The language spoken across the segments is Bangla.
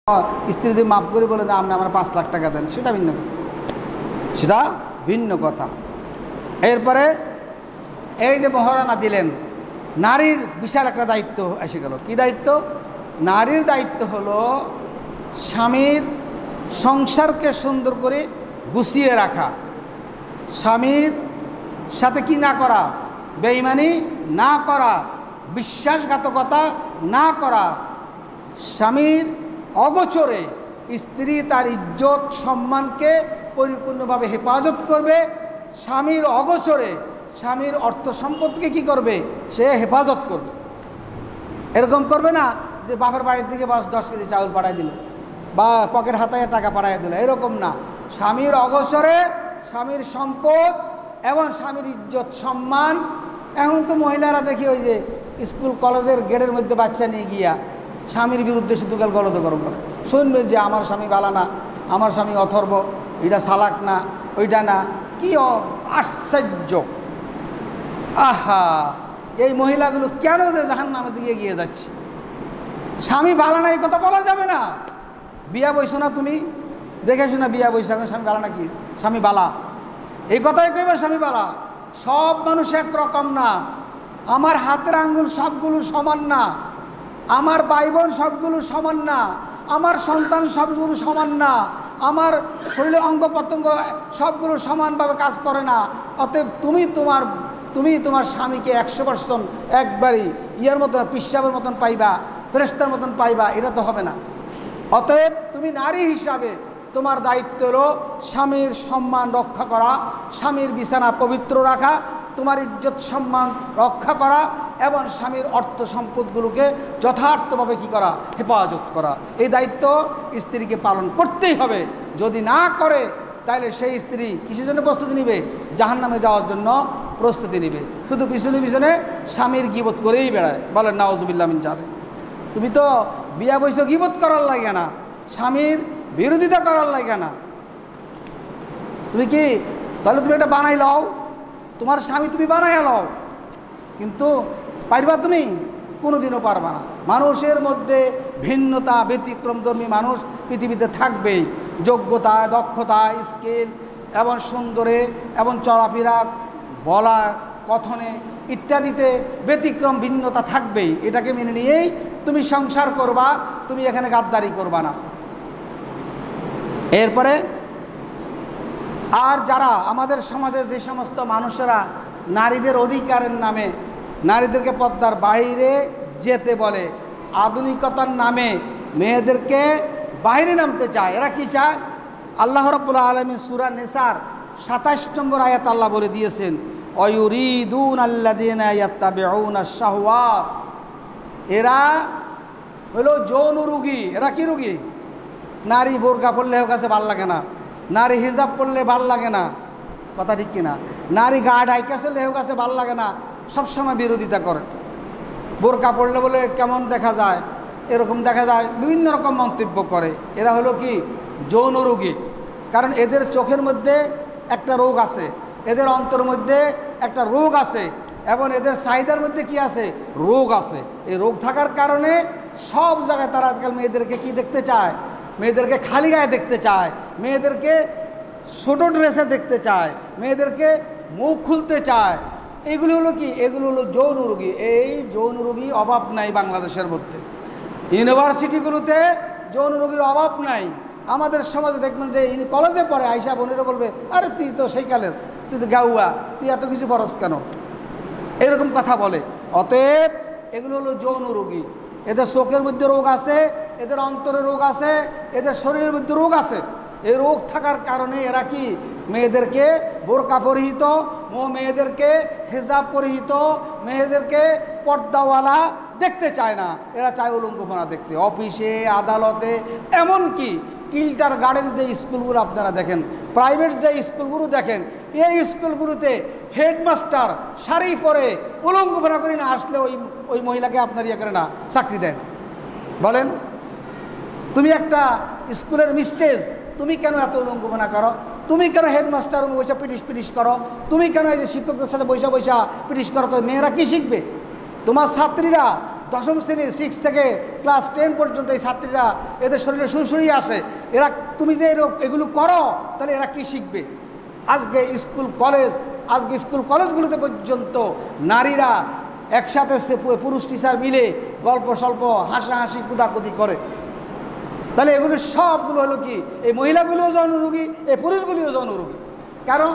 স্ত্রী যদি মাফ করে বলে যে আপনি আমার 5 লাখ টাকা দেন, সেটা ভিন্ন কথা, সেটা ভিন্ন কথা। এরপরে এই যে মহারানা দিলেন, নারীর বিশাল একটা দায়িত্ব এসে গেল। কি দায়িত্ব? নারীর দায়িত্ব হলো স্বামীর সংসারকে সুন্দর করে গুছিয়ে রাখা, স্বামীর সাথে কি না করা, বেঈমানি না করা, বিশ্বাসঘাতকতা না করা, স্বামীর অগোচরে স্ত্রী তার ইজ্জত সম্মানকে পরিপূর্ণভাবে হেফাজত করবে, স্বামীর অগোচরে স্বামীর অর্থ সম্পদকে কি করবে, সে হেফাজত করবে। এরকম করবে না যে বাপের বাড়ির দিকে বাস 10 কেজি চাউল পাঠাই দিল বা পকেট হাতায় টাকা পাঠাই দিল, এরকম না। স্বামীর অগোচরে স্বামীর সম্পদ এবং স্বামীর ইজ্জত সম্মান। এখন তো মহিলারা দেখি ওই যে স্কুল কলেজের গেটের মধ্যে বাচ্চা নিয়ে গিয়া স্বামীর বিরুদ্ধে শুধু কাল গলদ গরম করে, শুনবেন যে আমার স্বামী বালা না, আমার স্বামী অথর্ব, এটা সালাক না, ওইটা না। কি আশ্চর্য! আহা, এই মহিলাগুলো কেন যে জাহান্নামের দিকে এগিয়ে যাচ্ছে? স্বামী বালা না এই কথা বলা যাবে না। বিয়া বইছো না তুমি, দেখে শোনা বিয়া বইছো, স্বামী বালা না কি, স্বামী বালা এই কথাই কইবে স্বামী বালা। সব মানুষ একরকম না, আমার হাতের আঙ্গুল সবগুলো সমান না, আমার ভাই বোন সবগুলো সমান না, আমার সন্তান সবগুলো সমান না, আমার শরীরের অঙ্গ প্রত্যঙ্গ সবগুলো সমানভাবে কাজ করে না। অতএব তুমি তোমার স্বামীকে 100% একবারই ইয়ার মতো পিসাবের মতন পাইবা, ফেরেশতার মতন পাইবা, এটা তো হবে না। অতএব তুমি নারী হিসাবে তোমার দায়িত্ব হলো স্বামীর সম্মান রক্ষা করা, স্বামীর বিছানা পবিত্র রাখা, তোমার ইজ্জত সম্মান রক্ষা করা এবং স্বামীর অর্থ সম্পদগুলোকে যথার্থভাবে কি করা, হেফাজত করা। এই দায়িত্ব স্ত্রীকে পালন করতেই হবে। যদি না করে তাহলে সেই স্ত্রী কিসের জন্য প্রস্তুতি নেবে? জাহান্নামে যাওয়ার জন্য প্রস্তুতি নেবে। শুধু পিছনে পিছনে স্বামীর গীবত করেই বেড়ায়, বলেন নাউজুবিল্লাহ মিন জালিক। তুমি তো বিয়া বৈশাখ গীবত করার লাগে না, স্বামীর বিরোধিতা করার লাগে না। তুমি কি তাহলে তুমি এটা বানাই লও, তোমার স্বামী তুমি বানাইয়া লও, কিন্তু পারবা তুমি? কোনোদিনও পারবা না। মানুষের মধ্যে ভিন্নতা, ব্যতিক্রমধর্মী মানুষ পৃথিবীতে থাকবেই। যোগ্যতায়, দক্ষতায়, স্কিল এবং সুন্দরে এবং চলাফেরা, বলা, কথনে ইত্যাদিতে ব্যতিক্রম ভিন্নতা থাকবেই। এটাকে মেনে নিয়েই তুমি সংসার করবা, তুমি এখানে গাদ্দারি করবা না। এরপরে আর যারা আমাদের সমাজে যে সমস্ত মানুষেরা নারীদের অধিকারের নামে নারীদেরকে পর্দার বাইরে যেতে বলে, আধুনিকতার নামে মেয়েদেরকে বাইরে নামতে চায়, এরা কি চায়? আল্লাহ রাব্বুল আলামিন সূরা নিসার 27 নম্বর আয়াত আল্লাহ বলে দিয়েছেন, ওয়ায়ুরিদুন আল্লাযীনা ইয়াত্তাবিউনা শাহওয়াত। এরা হলো যৌন রোগী। এরা কি রোগী? নারী বোরকা পরলে ওর কাছে ভাল লাগে না, নারী হিজাব পরলে ভাল লাগে না, কথা ঠিক কিনা? নারী গা ঢাইকা চললে ওর কাছে ভাল লাগে না, সবসময় বিরোধিতা করে। বোরকা পরলে বলে কেমন দেখা যায়, এরকম দেখা যায়, বিভিন্ন রকম মন্তব্য করে। এরা হলো কি? যৌন রোগী। কারণ এদের চোখের মধ্যে একটা রোগ আছে, এদের অন্তরের মধ্যে একটা রোগ আছে এবং এদের চাহিদার মধ্যে কি আছে? রোগ আছে। এই রোগ থাকার কারণে সব জায়গায় তারা আজকাল মেয়েদেরকে কি দেখতে চায়? মেয়েদেরকে খালি গায়ে দেখতে চায়, মেয়েদেরকে ছোট ড্রেসে দেখতে চায়, মেয়েদেরকে মুখ খুলতে চায়। এগুলো হলো কি? এগুলো হলো যৌন রোগী। এই যৌন রোগী অভাব নাই বাংলাদেশের মধ্যে। ইউনিভার্সিটিগুলোতে যৌন রোগীর অভাব নাই। আমাদের সমাজে দেখবেন যে কলেজে পড়ে আইসা বোনেরা বলবে, আরে তুই তো সেই কালের, তুই তো গাউয়া, তুই এত কিছু ফরস কেন, এরকম কথা বলে। অতএব এগুলো হলো যৌন রোগী। এদের চোখের মধ্যে রোগ আছে, এদের অন্তরে রোগ আছে, এদের শরীরের মধ্যে রোগ আছে। এই রোগ থাকার কারণে এরা কি? মেয়েদেরকে বোরকা পরিহিত, মেয়েদেরকে হিজাব পরিহিত, মেয়েদেরকে পর্দাওয়ালা দেখতে চায় না। এরা চায় উলঙ্গপনা দেখতে। অফিসে, আদালতে, এমনকি কিল্টার গার্ডেন যে স্কুলগুলো আপনারা দেখেন, প্রাইভেট যে স্কুলগুলো দেখেন, এই স্কুলগুলোতে হেডমাস্টার শাড়ি পরে উলঙ্গপনা করে না আসলে ওই মহিলাকে আপনার ইয়ে করে না, চাকরি দেয় না। বলেন, তুমি একটা স্কুলের মিস্টেজ, তুমি কেন এত উলঙ্গপনা করো? তুমি কেন হেডমাস্টার বৈশা পিটিশ করো? তুমি কেন এই যে শিক্ষকদের সাথে বৈশা পিটিশ করো? তো মেয়েরা কি শিখবে? তোমার ছাত্রীরা দশম শ্রেণী 6 থেকে ক্লাস 10 পর্যন্ত এই ছাত্রীরা এদের শরীরে সুরসুরি আসে, এরা তুমি যে এগুলো করো তাহলে এরা কি শিখবে? আজকে স্কুল কলেজগুলোতে পর্যন্ত নারীরা একসাথে পুরুষ টিচার মিলে গল্প স্বল্প হাসাহাসি কুদাকুদি করে। তাহলে এগুলো সবগুলো হলো কি, এই মহিলাগুলিও যৌনরোগী, এই পুরুষগুলিও যৌনরোগী। কারণ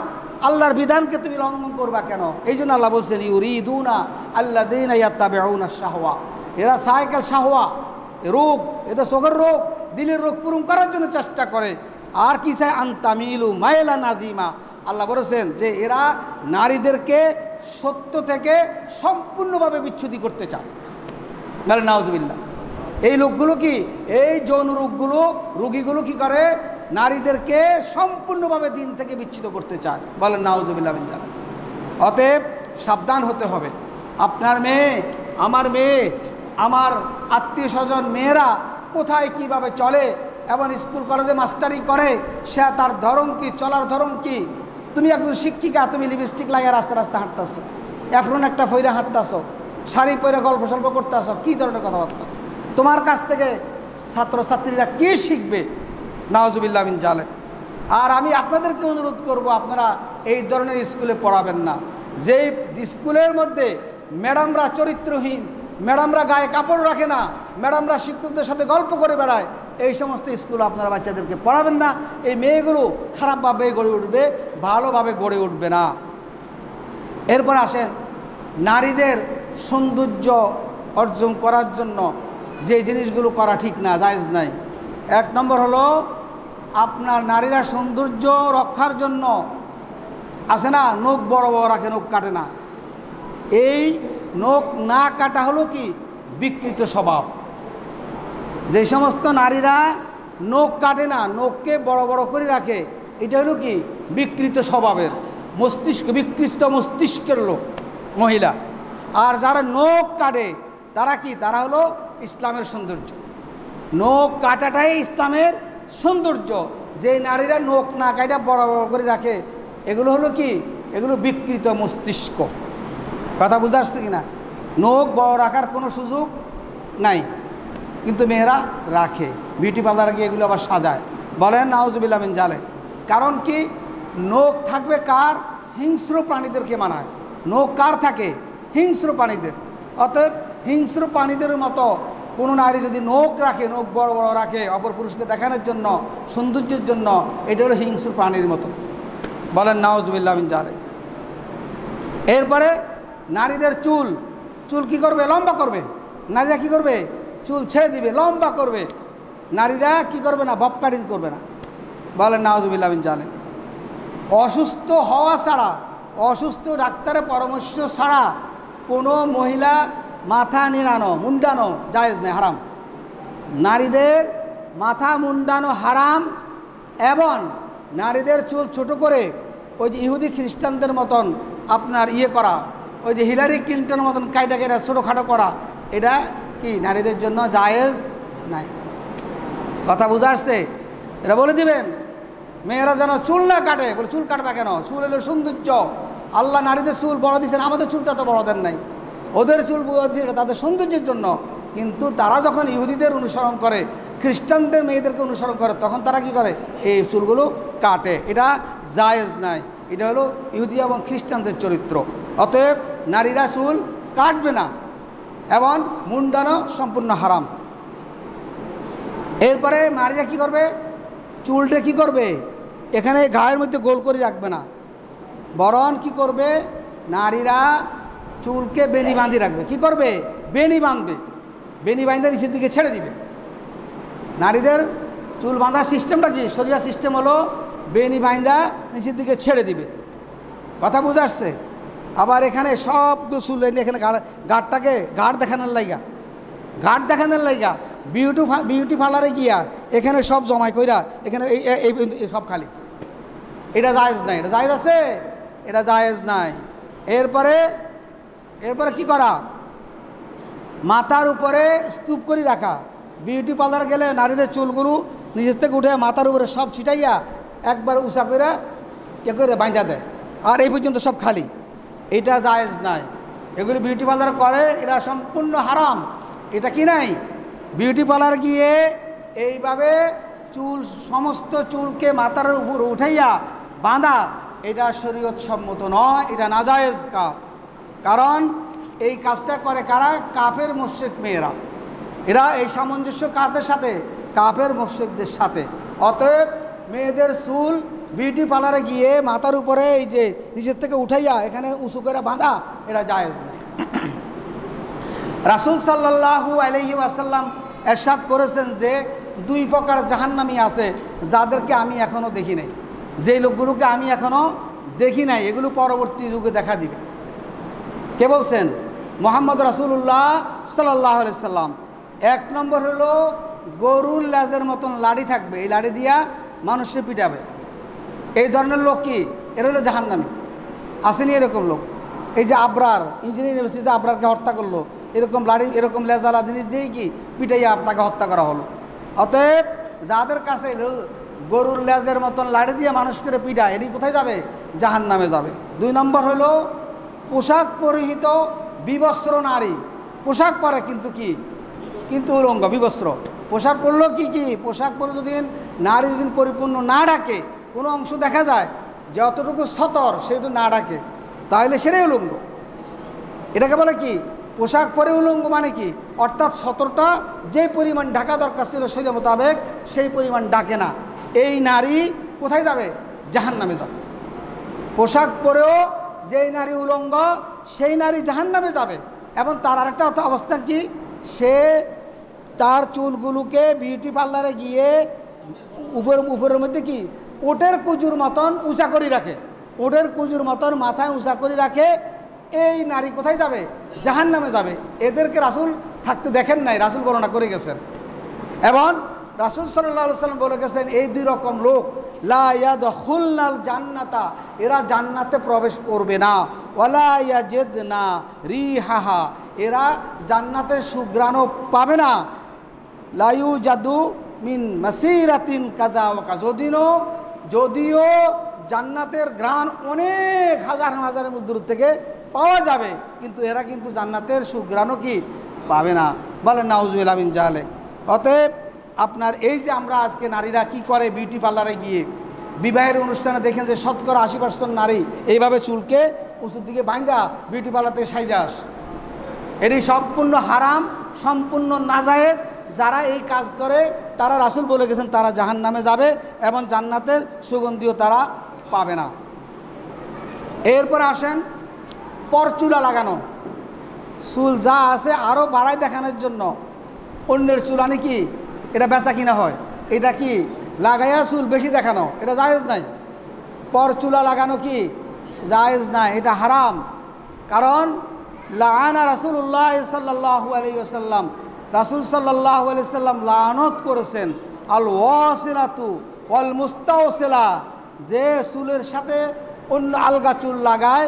আল্লাহর বিধানকে তুমি লঙ্ঘন করবা কেন? এই জন্য আল্লাহ বলছেন ইউরিদুনা আল্লাযীনা ইয়াত্তাবিউনা শাহওয়া, এরা সাইকেল শাহওয়া রোগ, এদের চোখের রোগ, দিলের রোগ পূরণ করার জন্য চেষ্টা করে। আর কি চায়? আনতামিলু মাইলান আজিমা, আল্লাহ বলেছেন যে এরা নারীদেরকে সত্য থেকে সম্পূর্ণভাবে বিচ্ছুতি করতে চায়। বলে নাউজুবিল্লাহ। এই লোকগুলো কি, এই যৌন রোগীগুলো কি করে? নারীদেরকে সম্পূর্ণভাবে দিন থেকে বিচ্ছিত করতে চায়। বলেন নাউজুবিল্লাহ। অতএব সাবধান হতে হবে। আপনার মেয়ে, আমার আত্মীয় স্বজন মেয়েরা কোথায় কিভাবে চলে এবং স্কুল কলেজে মাস্টারি করে, সে তার ধরন কি, চলার ধরন কি। তুমি একজন শিক্ষিকা, তুমি লিপস্টিক লাগিয়ে রাস্তা হাঁটতেছো, এখন একটা ফইরা হাঁটতেছো, শাড়ি পরে গল্প স্বল্প করতেছো, কী ধরনের কথাবার্তা? তোমার কাছ থেকে ছাত্রছাত্রীরা কি শিখবে? নাউজুবিল্লাহ মিন জালিক। আর আমি আপনাদেরকে অনুরোধ করব, আপনারা এই ধরনের স্কুলে পড়াবেন না। যেই স্কুলের মধ্যে ম্যাডামরা চরিত্রহীন, ম্যাডামরা গায়ে কাপড় রাখে না, ম্যাডামরা শিক্ষকদের সাথে গল্প করে বেড়ায়, এই সমস্ত স্কুলে আপনারা বাচ্চাদেরকে পড়াবেন না। এই মেয়েগুলো খারাপভাবে গড়ে উঠবে, ভালোভাবে গড়ে উঠবে না। এরপর আসেন, নারীদের সৌন্দর্য অর্জন করার জন্য যে জিনিসগুলো করা ঠিক না, জায়েজ নাই। 1 নম্বর হলো আপনার নারীরা সৌন্দর্য রক্ষার জন্য আছে না, নখ বড় বড় রাখে, নখ কাটে না। এই নখ না কাটা হলো কি বিকৃত স্বভাব। যে সমস্ত নারীরা নখ কাটে না, নখকে বড় বড় করে রাখে, এটা হলো কি বিকৃত স্বভাবের, বিকৃত মস্তিষ্কের লোক মহিলা। আর যারা নখ কাটে তারা কি, তারা হলো ইসলামের সৌন্দর্য। নখ কাটাটাই ইসলামের সৌন্দর্য। যে নারীরা নখ না কাটা বড় বড় করে রাখে, এগুলো হলো কি, এগুলো বিকৃত মস্তিষ্ক। কথা বুঝতে আসছে কিনা? নখ বড় রাখার কোনো সুযোগ নাই, কিন্তু মেয়েরা রাখে, বিউটি পার্লারে গিয়ে এগুলো আবার সাজায়। বলেন নাউজুবিল্লাহ মিন জালিক। কারণ কি, নখ থাকবে কার? হিংস্র প্রাণীদেরকে মানায়। নখ কার থাকে? হিংস্র প্রাণীদের। অতএব হিংস্র প্রাণীদের মতো কোনো নারী যদি নখ রাখে, নখ বড় বড় রাখে অপর পুরুষকে দেখানোর জন্য, সৌন্দর্যের জন্য, এটা হলো হিংস্র প্রাণীর মতো। বলেন নাউজুবিল্লাহ মিন জালিক। এরপরে নারীদের চুল কি করবে? লম্বা করবে। নারীরা কি করবে? চুল ছেড়ে দিবে, লম্বা করবে। নারীরা কি করবে না? বব কাটিং করবে না। বলেন নাউজুবিল্লাহ মিন জালিক। অসুস্থ হওয়া ছাড়া, অসুস্থ ডাক্তারের পরামর্শ ছাড়া কোনো মহিলা মাথা মুন্ডানো জায়েজ নেই, হারাম। নারীদের মাথা মুন্ডানো হারাম। এবং নারীদের চুল ছোট করে ওই যে ইহুদি খ্রিস্টানদের মতন আপনার করা, ওই যে হিলারি ক্লিন্টনের মতন কায়দা ছোটোখাটো করা, এটা কি নারীদের জন্য জায়েজ নাই। কথা বুঝা আসছে? এটা বলে দিবেন। মেয়েরা যেন চুল না কাটে। বলে চুল কাটবে কেন? চুল হলো সৌন্দর্য। আল্লাহ নারীদের চুল বড় দিয়েছেন, আমাদের চুলটা তো বড় দেন নাই। ওদের চুল বড় দিয়েছে, এটা তাদের সৌন্দর্যের জন্য। কিন্তু তারা যখন ইহুদিদের অনুসরণ করে, খ্রিস্টানদের মেয়েদেরকে অনুসরণ করে, তখন তারা কি করে? এই চুলগুলো কাটে। এটা জায়েজ নাই। এটা হলো ইহুদি এবং খ্রিস্টানদের চরিত্র। অতএব নারীরা চুল কাটবে না এবং মুন্ডানো সম্পূর্ণ হারাম। এরপরে নারীরা কি করবে? চুলটা কি করবে? এখানে গায়ের মধ্যে গোল করে রাখবে না, বরং কি করবে? নারীরা চুলকে বেনি বাঁধি রাখবে। কি করবে? বেনি বাঁধবে। বেনি বাঁধে নিচের দিকে ছেড়ে দিবে। নারীদের চুল বাঁধার সিস্টেমটা কি? শরিয়া সিস্টেম হলো বেনি বাঁধা নিচের দিকে ছেড়ে দিবে। কথা বুঝে আসছে? আবার এখানে সবগুলো চুল এখানে গাঢ়টাকে গাঢ় দেখানোর লাইগা বিউটি পার্লারে গিয়া এখানে সব জমাই কইরা এখানে এই সব খালি। এটা জায়েজ নাই। এটা জায়েজ আছে? এটা জায়েজ নাই। এরপরে কি করা? মাথার উপরে স্তূপ করে রাখা। বিউটি পার্লারে গেলে নারীদের চুলগুলো নিজের থেকে উঠে মাথার উপরে সব ছিটাইয়া একবার উঁচা করে বাঁধা দেয়, আর এই পর্যন্ত সব খালি। এটা জায়েজ নাই। এগুলি বিউটি পার্লার করে, এটা সম্পূর্ণ হারাম। এটা কি নাই? বিউটি পার্লার গিয়ে এইভাবে চুল, সমস্ত চুলকে মাথার উপর উঠাইয়া বাঁধা, এটা শরীয়ত সম্মত নয়, এটা নাজায়েজ কাজ। কারণ এই কাজটা করে কারা? কাফের মুশরিক মেয়েরা। এরা এই সামঞ্জস্য কাদের সাথে? কাফের মুশরিকদের সাথে। অতএব মেয়েদের চুল বিউটি পার্লারে গিয়ে মাথার উপরে এই যে নিচের থেকে উঠাইয়া এখানে উঁচু করে বাঁধা, এটা জায়েজ নাই। রাসূল সাল্লাল্লাহু আলাইহি ওয়াসাল্লাম ইরশাদ করেছেন যে 2 প্রকার জাহান্নামী আছে যাদেরকে আমি এখনও দেখি নাই। যেই লোকগুলোকে আমি এখনও দেখি নাই, এগুলো পরবর্তী যুগে দেখা দিবে। কে বলছেন? মুহাম্মদ রাসূলুল্লাহ সাল্লাল্লাহু আলাইহি সাল্লাম। 1 নম্বর হলো গরুর লেজের মতন লাঠি থাকবে, এই লাঠি দিয়া মানুষকে পিটাবে। এই ধরনের লোক কি? এরা হলো জাহান্নামী। আসেনি এরকম লোক? এই যে আবরার, ইঞ্জিনিয়ারিং ইউনিভার্সিটিতে আবরারকে হত্যা করলো, এরকম লাঠি, এরকম লেজালা জিনিস দিয়েই কি পিটাইয়া তাকে হত্যা করা হলো। অতএব যাদের কাছে গরুর লেজের মতন লাঠি দিয়ে মানুষ করে পিটায়, এটি কোথায় যাবে? জাহান্নামে যাবে। 2 নম্বর হলো পোশাক পরিহিত বিবস্ত্র নারী। পোশাক পরে কিন্তু কি? কিন্তু উলঙ্গ, বিবস্ত্র। পোশাক পরলেও কি পোশাক পরে যদি নারী যদি পরিপূর্ণ না ডাকে, কোনো অংশ দেখা যায় যতটুকু সতর সে যদি না ডাকে, তাহলে সেটাই উলঙ্গ। এটাকে বলে কি? পোশাক পরে উলঙ্গ মানে কি? অর্থাৎ সতরটা যে পরিমাণ ঢাকা দরকার ছিল শরীর মোতাবেক সেই পরিমাণ ডাকে না, এই নারী কোথায় যাবে? জাহান্নামে যাবে। পোশাক পরেও যেই নারী উলঙ্গ সেই নারী জাহান্নামে যাবে। এবং তার আরেকটা অবস্থা কি? সে তার চুলগুলোকে বিউটি পার্লারে গিয়ে উপরের মধ্যে কি ওটের কুজুর মতন উঁচা করে রাখে, ওটের কুজুর মতন মাথায় উঁচা করে রাখে। এই নারী কোথায় যাবে? জাহান্নামে যাবে। এদেরকে রাসূল থাকতে দেখেন নাই, রাসূল বর্ণনা করে গেছেন। এবং রাসূল সাল্লাল্লাহু আলাইহি ওয়াসাল্লাম বলে গেছেন এই 2 রকম লোক লা ইয়াদখুলনাল জান্নাতা, এরা জান্নাতে প্রবেশ করবে না। ওয়ালা ইয়াজিদনা রিহাহা, এরা জান্নাতের সুঘ্রাণও পাবে না। লা ইউজাদু মিন মাসিরাতিন কাযা ওয়া কাযা, যদিও জান্নাতের ঘ্রাণ অনেক হাজার হাজারের দূর থেকে পাওয়া যাবে, কিন্তু এরা কিন্তু জান্নাতের সুঘ্রাণও কি পাবে না। বলেন নাউজুবিল্লাহ মিন জালিক। অতএব আপনার এই যে আমরা আজকে নারীরা কি করে বিউটি পার্লারে গিয়ে বিবাহের অনুষ্ঠানে দেখেন যে 80% নারী এইভাবে চুলকে উঁচুর দিকে ভাঙ্গা বিউটি পার্লার থেকে সাইজা আসে। এটি সম্পূর্ণ হারাম, সম্পূর্ণ নাজায়েজ। যারা এই কাজ করে তারা, রাসূল বলে গেছেন, তারা জাহান্নামে যাবে এবং জান্নাতের সুগন্ধিও তারা পাবে না। এরপরে আসেন পরচুলা লাগানো। চুল যা আছে আরও বাড়ায় দেখানোর জন্য অন্যের চুল আনি কি এটা বেচা কিনা হয়। এটা কি লাগাইয়া চুল বেশি দেখানো, এটা জায়েজ নাই। পরচুলা লাগানো কি জায়েজ নাই, এটা হারাম। কারণ লাআনা রাসূলুল্লাহ সাল্লাল্লাহু আলাইহি ওয়াসাল্লাম, রাসূল সাল্লাল্লাহু আলাইহি ওয়াসাল্লাম লানত করেছেন আল ওয়াসিলাতু ওয়াল মুস্তাওসিলা, যে চুলের সাথে অন্য আলগা চুল লাগায়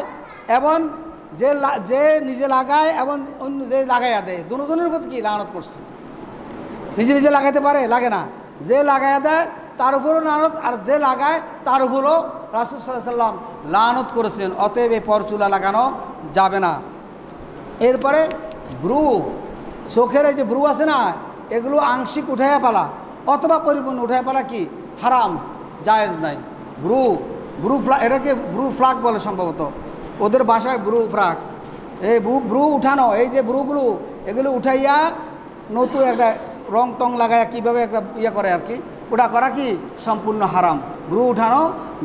এবং যে নিজে লাগায় এবং অন্য যে লাগাইয়া দেয়, দুজনের উপর কি লানত করছে। নিজে নিজে লাগাইতে পারে, লাগে না। যে লাগাইয়া দেয় তার উপরও লানত, আর যে লাগায় তার উপরও রাসূল সাল্লাল্লাহু আলাইহি ওয়াসাল্লাম লানত করেছেন। অতএব এই পরচুলা লাগানো যাবে না। এরপরে ব্রু, চোখের এই যে ব্রু আছে না, এগুলো আংশিক উঠাইয়া পালা অথবা পরিপূর্ণ উঠাইয়া পালা কি হারাম, জায়েজ নাই। ব্রু ফ্লাক, এটাকে ব্রু ফ্লাক বলে সম্ভবত, ওদের ভাষায় ব্রু ফ্লাক। এই ব্রু উঠানো, এই যে ব্রুগুলো এগুলো উঠাইয়া নতুন একটা রং টং লাগাইয়া কীভাবে একটা ইয়ে করে আর কি, ওটা করা কি সম্পূর্ণ হারাম। ব্রু উঠানো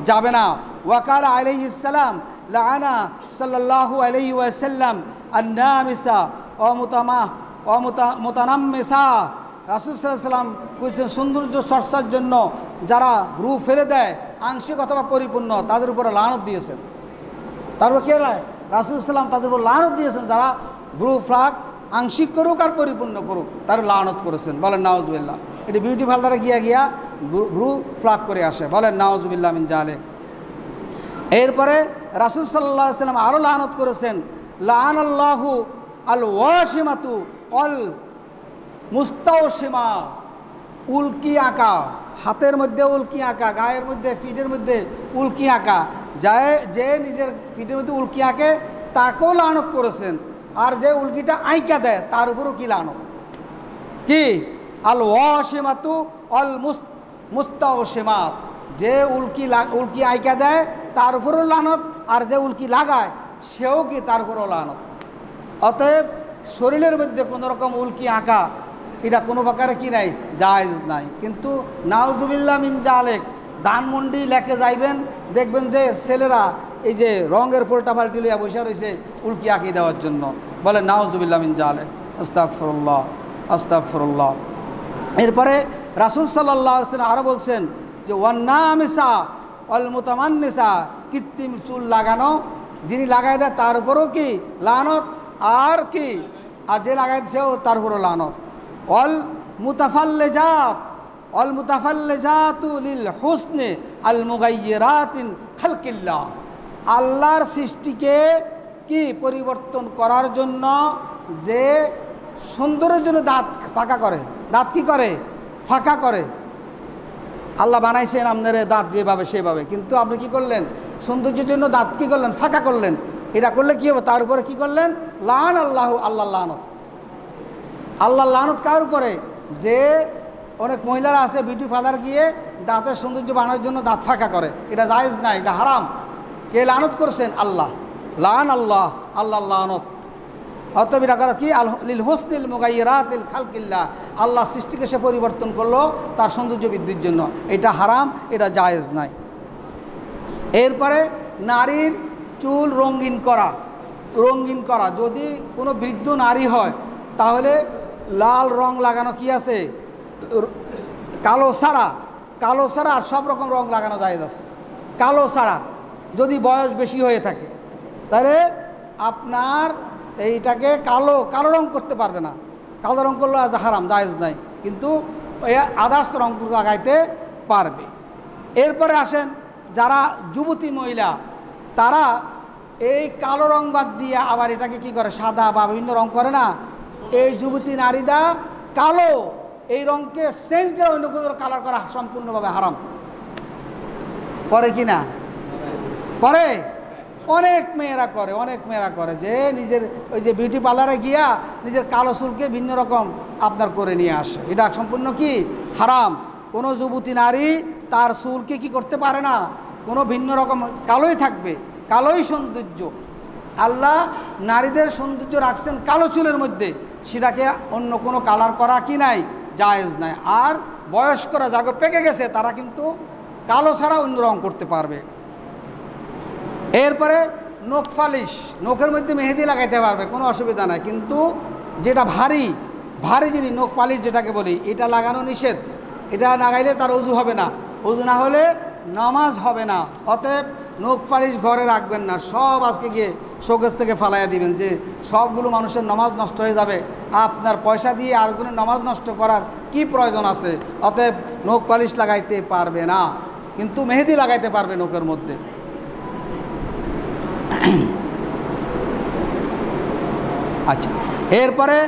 যাবে না। ওয়াকাল আলাইহিস সালাম লাআনা সাল্লাল্লাহু আলাইহি ওয়াসাল্লাম আন-নামিসা ওয়া মুতানাম্মিসা, রাসূল সাল্লাল্লাহু আলাইহি ওয়াসাল্লাম বলেছেন সৌন্দর্য চর্চার জন্য যারা ব্রু ফেলে দেয় আংশিক অথবা পরিপূর্ণ, তাদের উপরে লানত দিয়েছেন। তারপর কে রাসূল সাল্লাম তাদের উপর লানত দিয়েছেন যারা ব্রু ফ্লাক আংশিক করুক আর পরিপূর্ণ করুক, তার লানত করেছেন। বলেন নাউজুবিল্লাহ। এটি বিউটি পার্লারে গিয়া ব্রু ফ্লাক করে আসে। বলেন নাউজুবিল্লাহ মিন জালিক। এরপরে রাসূল সাল্লাল্লাহু আলাইহি ওয়াসাল্লাম আরও লানত করেছেন লাআনাল্লাহু আল ওয়াশিমাতু অল মুস্তাওশিমা, উল্কি আঁকা, হাতের মধ্যে উল্কি আঁকা, গায়ের মধ্যে পিঠের মধ্যে উল্কি আঁকা, যে নিজের পিঠের মধ্যে উল্কি আঁকে তাকেও লানত করেছেন। আর যে উল্কিটা আঁকা দেয় তার উপরও কি লানত। কি আল ওয়াসিমাতু অল মুস্তাওসিমাত, যে উল্কি আইকা দেয় তার উপরও লানত, আর যে উল্কি লাগায় সেও কি তার উপরও লানত। অতএব শরীরের মধ্যে কোনো রকম উল্কি আঁকা এটা কোনো প্রকারে কি নাই, জায়েজ নাই। কিন্তু নাউজুবিল্লাহ মিন জালেক, ধানমন্ডি লেকে যাইবেন, দেখবেন যে ছেলেরা এই যে রঙের পোল্টাপাল্টি লইয়া বসে রয়েছে উল্কি আঁকি দেওয়ার জন্য, বলে নাউজুবিল্লাহ মিন জালেক, আস্তাগফিরুল্লাহ আস্তাগফিরুল্লাহ। এরপরে রাসূল সাল্লাল্লাহু আলাইহি ওয়াসাল্লাম আরও বলছেন যে ওয়ান্নামিসা অল মুতামান্নিসা, কৃত্রিম চুল লাগানো, যিনি লাগাই দেয় তার উপরও কি লানত, আর কি আর যে লাগাই দিয়েছেও তার উপরও লানত। অল মুতাফাল্লিজাতু লিল হুসনি আল মুগায়্যিরাতিন খালকিল্লাহ, আল্লাহর সৃষ্টিকে কি পরিবর্তন করার জন্য যে সৌন্দর্যের জন্য দাঁত ফাঁকা করে, দাঁত কি করে, ফাঁকা করে। আল্লাহ বানাইছেন আপনার দাঁত যেভাবে সেভাবে, কিন্তু আপনি কি করলেন, সৌন্দর্যের জন্য দাঁত কি করলেন, ফাঁকা করলেন। এটা করলে কি হবে, তার উপরে কি করলেন, লান আল্লাহ, আল্লাহ লানত। আল্লাহ লানত কার উপরে, যে অনেক মহিলারা আছে বিউটি পার্লার গিয়ে দাঁতের সৌন্দর্য বানানোর জন্য দাঁত ফাঁকা করে, এটা জায়েজ না, এটা হারাম। কে লানত করছেন, আল্লাহ, লান আল্লাহ, আল্লাহ লানত। অতএব এটা করা কি লিল হুসনিল মুগায়্যিরাতিল খালকিল্লাহ, আল্লাহ সৃষ্টিকে সে পরিবর্তন করলো তার সৌন্দর্য বৃদ্ধির জন্য, এটা হারাম, এটা জায়েজ নাই। এরপরে নারীর চুল রঙিন করা, যদি কোনো বৃদ্ধ নারী হয় তাহলে লাল রং লাগানো কি আছে, কালো ছাড়া আর সব রকম রং লাগানো জায়েজ আছে। কালো ছাড়া যদি বয়স বেশি হয়ে থাকে তাহলে আপনার এইটাকে কালো রং করতে পারবে না, কালো রং করলে আজ হারাম, জায়েজ নাই, কিন্তু আদার্স রং লাগাইতে পারবে। এরপরে আসেন যারা যুবতী মহিলা, তারা এই কালো রং বাদ দিয়ে আবার এটাকে কি করে, সাদা বা বিভিন্ন রং করে না। এই যুবতী নারীরা কালো এই রংকে চেঞ্জ করে অন্য কোনো কালার করা সম্পূর্ণভাবে হারাম। করে কি না, করে, অনেক মেয়েরা করে যে নিজের ওই যে বিউটি পার্লারে গিয়া নিজের কালো চুলকে ভিন্ন রকম আপনার করে নিয়ে আসে, এটা সম্পূর্ণ কি হারাম। কোনো যুবতী নারী তার চুলকে কি করতে পারে না, কোনো ভিন্ন রকম কালোই থাকবে, কালোই সৌন্দর্য। আল্লাহ নারীদের সৌন্দর্য রাখছেন কালো চুলের মধ্যে, সেটাকে অন্য কোনো কালার করা কি নাই, জায়েজ নাই। আর বয়স্করা যাকে পেকে গেছে তারা কিন্তু কালো ছাড়া অন্য রং করতে পারবে। এরপরে নখ পালিশ, নখের মধ্যে মেহেদি লাগাইতে পারবে, কোনো অসুবিধা নাই, কিন্তু যেটা ভারী জিনিস নখ পালিশ যেটাকে বলি, এটা লাগানো নিষেধ। এটা লাগাইলে তার অজু হবে না, অজু না হলে নামাজ হবে না। অতএব নখ পালিশ ঘরে রাখবেন না, সব আজকে গিয়ে শোকেস থেকে ফালাইয়া দিবেন, যে সবগুলো মানুষের নামাজ নষ্ট হয়ে যাবে। আপনার পয়সা দিয়ে আরেকজনের নামাজ নষ্ট করার কি প্রয়োজন আছে। অতএব নখ পালিশ লাগাইতে পারবে না, কিন্তু মেহেদি লাগাইতে পারবে নখের মধ্যে। আচ্ছা, এরপরে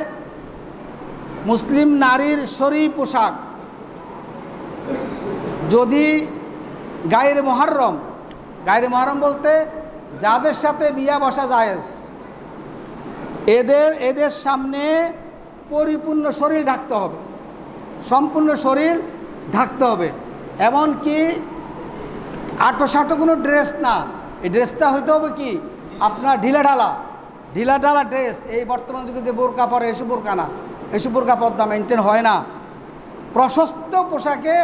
মুসলিম নারীর শরী পোশাক, যদি গায়রে মুহররম বলতে যাদের সাথে বিয়া বসা জায়েজ, এদের সামনে পরিপূর্ণ শরীর ঢাকতে হবে, সম্পূর্ণ শরীর ঢাকতে হবে। এমনকি আটো কোনো ড্রেস না, এই ড্রেসটা হইতে হবে কি আপনার ঢিলাঢালা ড্রেস। এই বর্তমান যুগে যে বোরকা পরে, এসব বোরকা না, এসব বোরকা পর্দা মেনটেন হয় না। প্রশস্ত পোশাকে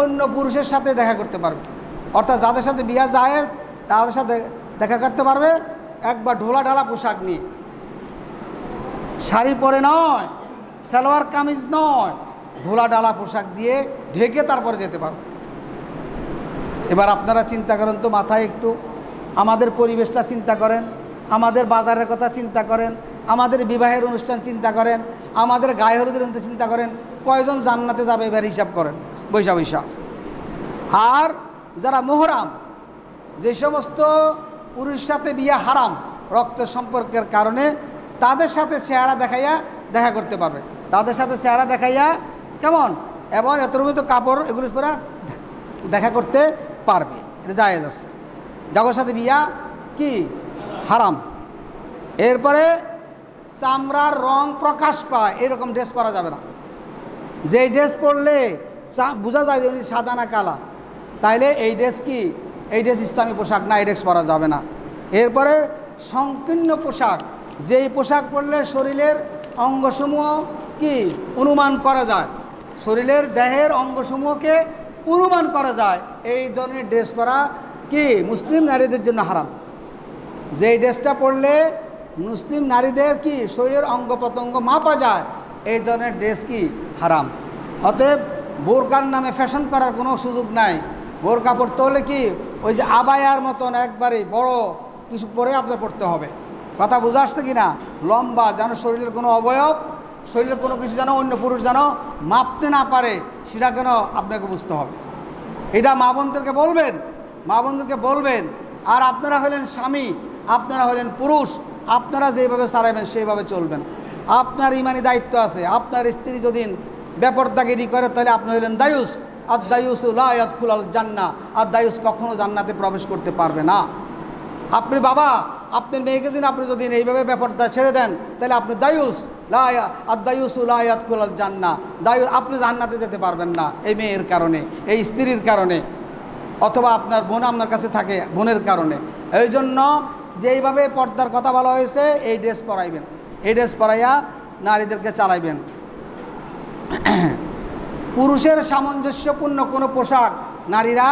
অন্য পুরুষের সাথে দেখা করতে পারবে, অর্থাৎ যাদের সাথে বিয়া জায়েজ তাদের সাথে দেখা করতে পারবে একবার ঢোলা পোশাক নিয়ে, শাড়ি পরে নয়, সালোয়ার কামিজ নয়, ঢোলা পোশাক দিয়ে ঢেকে তারপরে যেতে পারবে। এবার আপনারা চিন্তা করেন তো, মাথায় একটু আমাদের পরিবেশটা চিন্তা করেন, আমাদের বাজারের কথা চিন্তা করেন, আমাদের বিবাহের অনুষ্ঠান চিন্তা করেন, আমাদের গায়ে হলুদের অনুষ্ঠান চিন্তা করেন, কয়জন জান্নাতে যাবে এবার হিসাব করেন বৈশা। আর যারা মুহরাম, যে সমস্ত পুরুষের সাথে বিয়া হারাম রক্তের সম্পর্কের কারণে, তাদের সাথে চেহারা দেখাইয়া দেখা করতে পারবে, তাদের সাথে চেহারা দেখাইয়া কেমন এবং এতর মতো কাপড় এগুলো পরে দেখা করতে পারবে, এটা জায়েজ আছে। যাদের সাথে বিয়া কি হারাম। এরপরে চামড়ার রং প্রকাশ পায় এরকম ড্রেস পরা যাবে না, যে ড্রেস পরলে বোঝা যায় যে উনি সাদা না কালা, তাইলে এই ড্রেস কি, এই ড্রেস ইসলামী পোশাক না, এই ড্রেস পরা যাবে না। এরপরে সংকীর্ণ পোশাক, যেই পোশাক পরলে শরীরের অঙ্গসমূহ কি অনুমান করা যায়, শরীরের দেহের অঙ্গসমূহকে অনুমান করা যায়, এই ধরনের ড্রেস পরা কি মুসলিম নারীদের জন্য হারাম। যেই ড্রেসটা পরলে মুসলিম নারীদের কি শরীরের অঙ্গ প্রত্যঙ্গ মাপা যায়, এই ধরনের ড্রেস কি হারাম। অতএব বোরকার নামে ফ্যাশন করার কোনো সুযোগ নাই। বোরকা পরতে হলে কি ওই যে আবায়ার মতন একবারে বড় কিছু পরে আপনার পড়তে হবে। কথা বোঝা আসছে কি না? লম্বা, যেন শরীরের কোনো অবয়ব, শরীরের কোনো কিছু যেন অন্য পুরুষ যেন মাপতে না পারে, সেটা কেন আপনাকে বুঝতে হবে। এটা মা বোনদেরকে বলবেন, মা বোনদেরকে বলবেন। আর আপনারা হলেন স্বামী, আপনারা হলেন পুরুষ, আপনারা যেভাবে চালাবেন সেইভাবে চলবেন। আপনার ইমানি দায়িত্ব আছে। আপনার স্ত্রী যদি বেপরদাগিরি করে তাহলে আপনি হলেন দায়ুস। আর দায়ুস লা ইয়াদখুলুল জান্নাহ, আর দায়ুস কখনো জান্নাতে প্রবেশ করতে পারবে না। আপনি বাবা, আপনার মেয়েকে দিন আপনি যদি এইভাবে বেপরদা ছেড়ে দেন তাহলে আপনি দায়ুস, আর দায়ুস লা ইয়াদখুলুল জান্নাহ, দায়ুস, আপনি জান্নাতে যেতে পারবেন না এই মেয়ের কারণে, এই স্ত্রীর কারণে, অথবা আপনার বোন আপনার কাছে থাকে বোনের কারণে। এই জন্য যেইভাবে পর্দার কথা বলা হয়েছে, এই ড্রেস পরাইবেন, এই ড্রেস পরাইয়া নারীদেরকে চালাইবেন। পুরুষের সামঞ্জস্যপূর্ণ কোনো পোশাক নারীরা,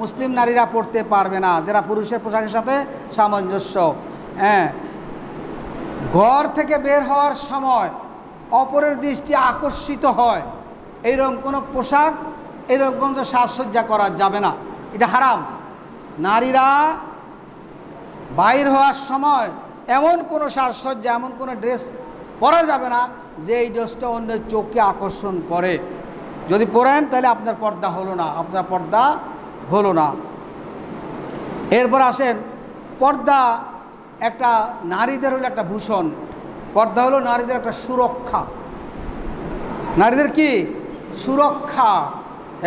মুসলিম নারীরা পরতে পারবে না, যারা পুরুষের পোশাকের সাথে সামঞ্জস্য। ঘর থেকে বের হওয়ার সময় অপরের দৃষ্টি আকর্ষিত হয় এইরকম কোনো পোশাক, এরকম কোনো সাজসজ্জা করা যাবে না, এটা হারাম। নারীরা বাইর হওয়ার সময় এমন কোনো সাজসজ্জা, এমন কোনো ড্রেস পরা যাবে না যে এই ড্রেসটা অন্যের চোখকে আকর্ষণ করে। যদি পরেন তাহলে আপনার পর্দা হলো না, আপনার পর্দা হলো না। এরপর আসেন, পর্দা একটা নারীদের হলো একটা ভূষণ। পর্দা হলো নারীদের একটা সুরক্ষা। নারীদের কি সুরক্ষা।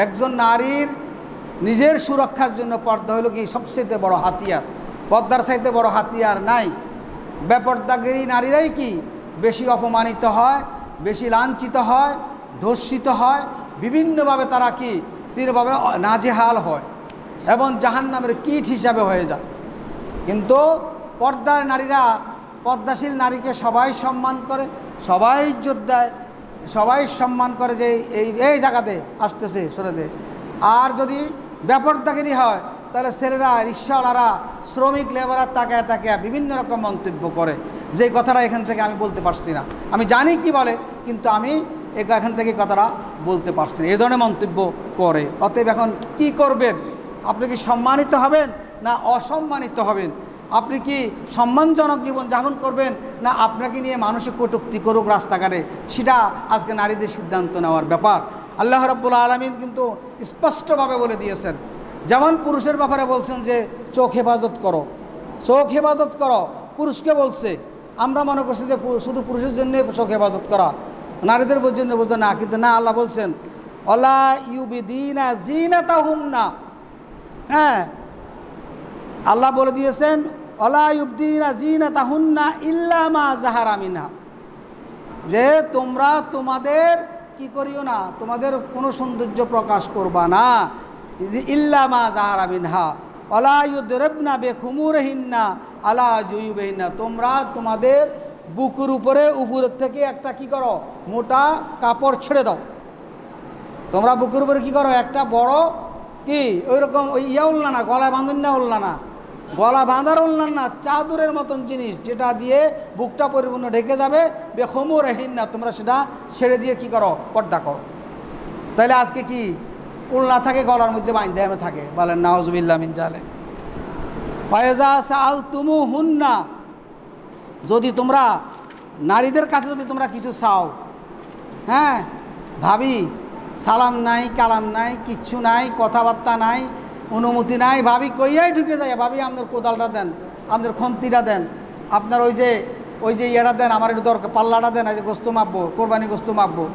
একজন নারীর নিজের সুরক্ষার জন্য পর্দা হলো কি সবচেয়ে বড় হাতিয়ার। পর্দার চাইতে বড় হাতিয়ার নাই। বেপর্দাগিরি নারীরাই কি বেশি অপমানিত হয়, বেশি লাঞ্ছিত হয়, ধর্ষিত হয়, বিভিন্নভাবে তারা কি তীব্রভাবে নাজেহাল হয় এবং জাহান্নামের কীট হিসাবে হয়ে যায়। কিন্তু পর্দার নারীরা, পর্দাশীল নারীকে সবাই সম্মান করে, সবাই ইজ্জত দেয়, সবাই সম্মান করে যে এই জায়গাতে আসতেছে সরে দে। আর যদি বেপর্দাগিরি হয় তাহলে ছেলেরা, রিক্সাওয়ালারা, শ্রমিক লেবারার তাকায় তাকায় বিভিন্ন রকম মন্তব্য করে, যে কথাটা এখান থেকে আমি বলতে পারছি না, আমি জানি কি বলে কিন্তু আমি এখান থেকে কথাটা বলতে পারছি না, এই ধরনের মন্তব্য করে। অতএব এখন কি করবেন? আপনি কি সম্মানিত হবেন না অসম্মানিত হবেন? আপনি কি সম্মানজনক জীবন যাপন করবেন না আপনাকে নিয়ে মানুষের কটূক্তি করুক রাস্তাঘাটে? সেটা আজকে নারীদের সিদ্ধান্ত নেওয়ার ব্যাপার। আল্লাহ রাব্বুল আলামিন কিন্তু স্পষ্টভাবে বলে দিয়েছেন। যেমন পুরুষের ব্যাপারে বলছেন যে চোখ হেফাজত করো, চোখ হেফাজত করো, পুরুষকে বলছে। আমরা মনে করছি যে শুধু পুরুষের জন্য চোখ হেফাজত করা, নারীদের জন্য বলতে না, কিন্তু না, আল্লাহ বলছেন অলা ইউবিদিনা জিনাতাহুন্না। হ্যাঁ, আল্লাহ বলে দিয়েছেন অলা ইউবদিনা জিনাতাহুন্না ইল্লা মা যাহারা মিনহা, যে তোমরা তোমাদের কি করিও না, তোমাদের কোনো সৌন্দর্য প্রকাশ করবা না, ইল্লা মা যাহারা মিনহা অলা ইউদরিবনা বিখুমুরিহিন্না আলা জুয়ুবিহিন্না, তোমরা তোমাদের বুকের উপরে উপরের থেকে একটা কি করো, মোটা কাপড় ছেড়ে দাও। তোমরা বুকের উপরে কি করো, একটা বড় কি ওইরকম ওই উল্লা না, গলায় বাঁধন না, উল্লা না, গলা বাঁধার উল্লান না, চাদরের মতন জিনিস যেটা দিয়ে বুকটা পরিপূর্ণ ঢেকে যাবে, বিখুমুরিহিন্না, তোমরা সেটা ছেড়ে দিয়ে কি করো, পর্দা করো। তাহলে আজকে কি উল্লা থাকে, গলার মধ্যে বাঁধতে আমি থাকে, বলেন নাউজুবিল্লাহ মিন জালিক। ওয়াইজা সাআলতুমুহুন্না, যদি তোমরা নারীদের কাছে যদি তোমরা কিছু চাও, হ্যাঁ ভাবি, সালাম নাই, কালাম নাই, কিচ্ছু নাই, কথাবার্তা নাই, অনুমতি নাই, ভাবি কইয়াই ঢুকে যায়, ভাবি আপনার কোদালটা দেন, আপনার খন্তিটা দেন, আপনার ওই যে ইয়েটা দেন, আমার একটু দরকার, পাল্লাটা দেন, এই যে গোস্ত মাপবো, কোরবানি গোস্ত মাপবো,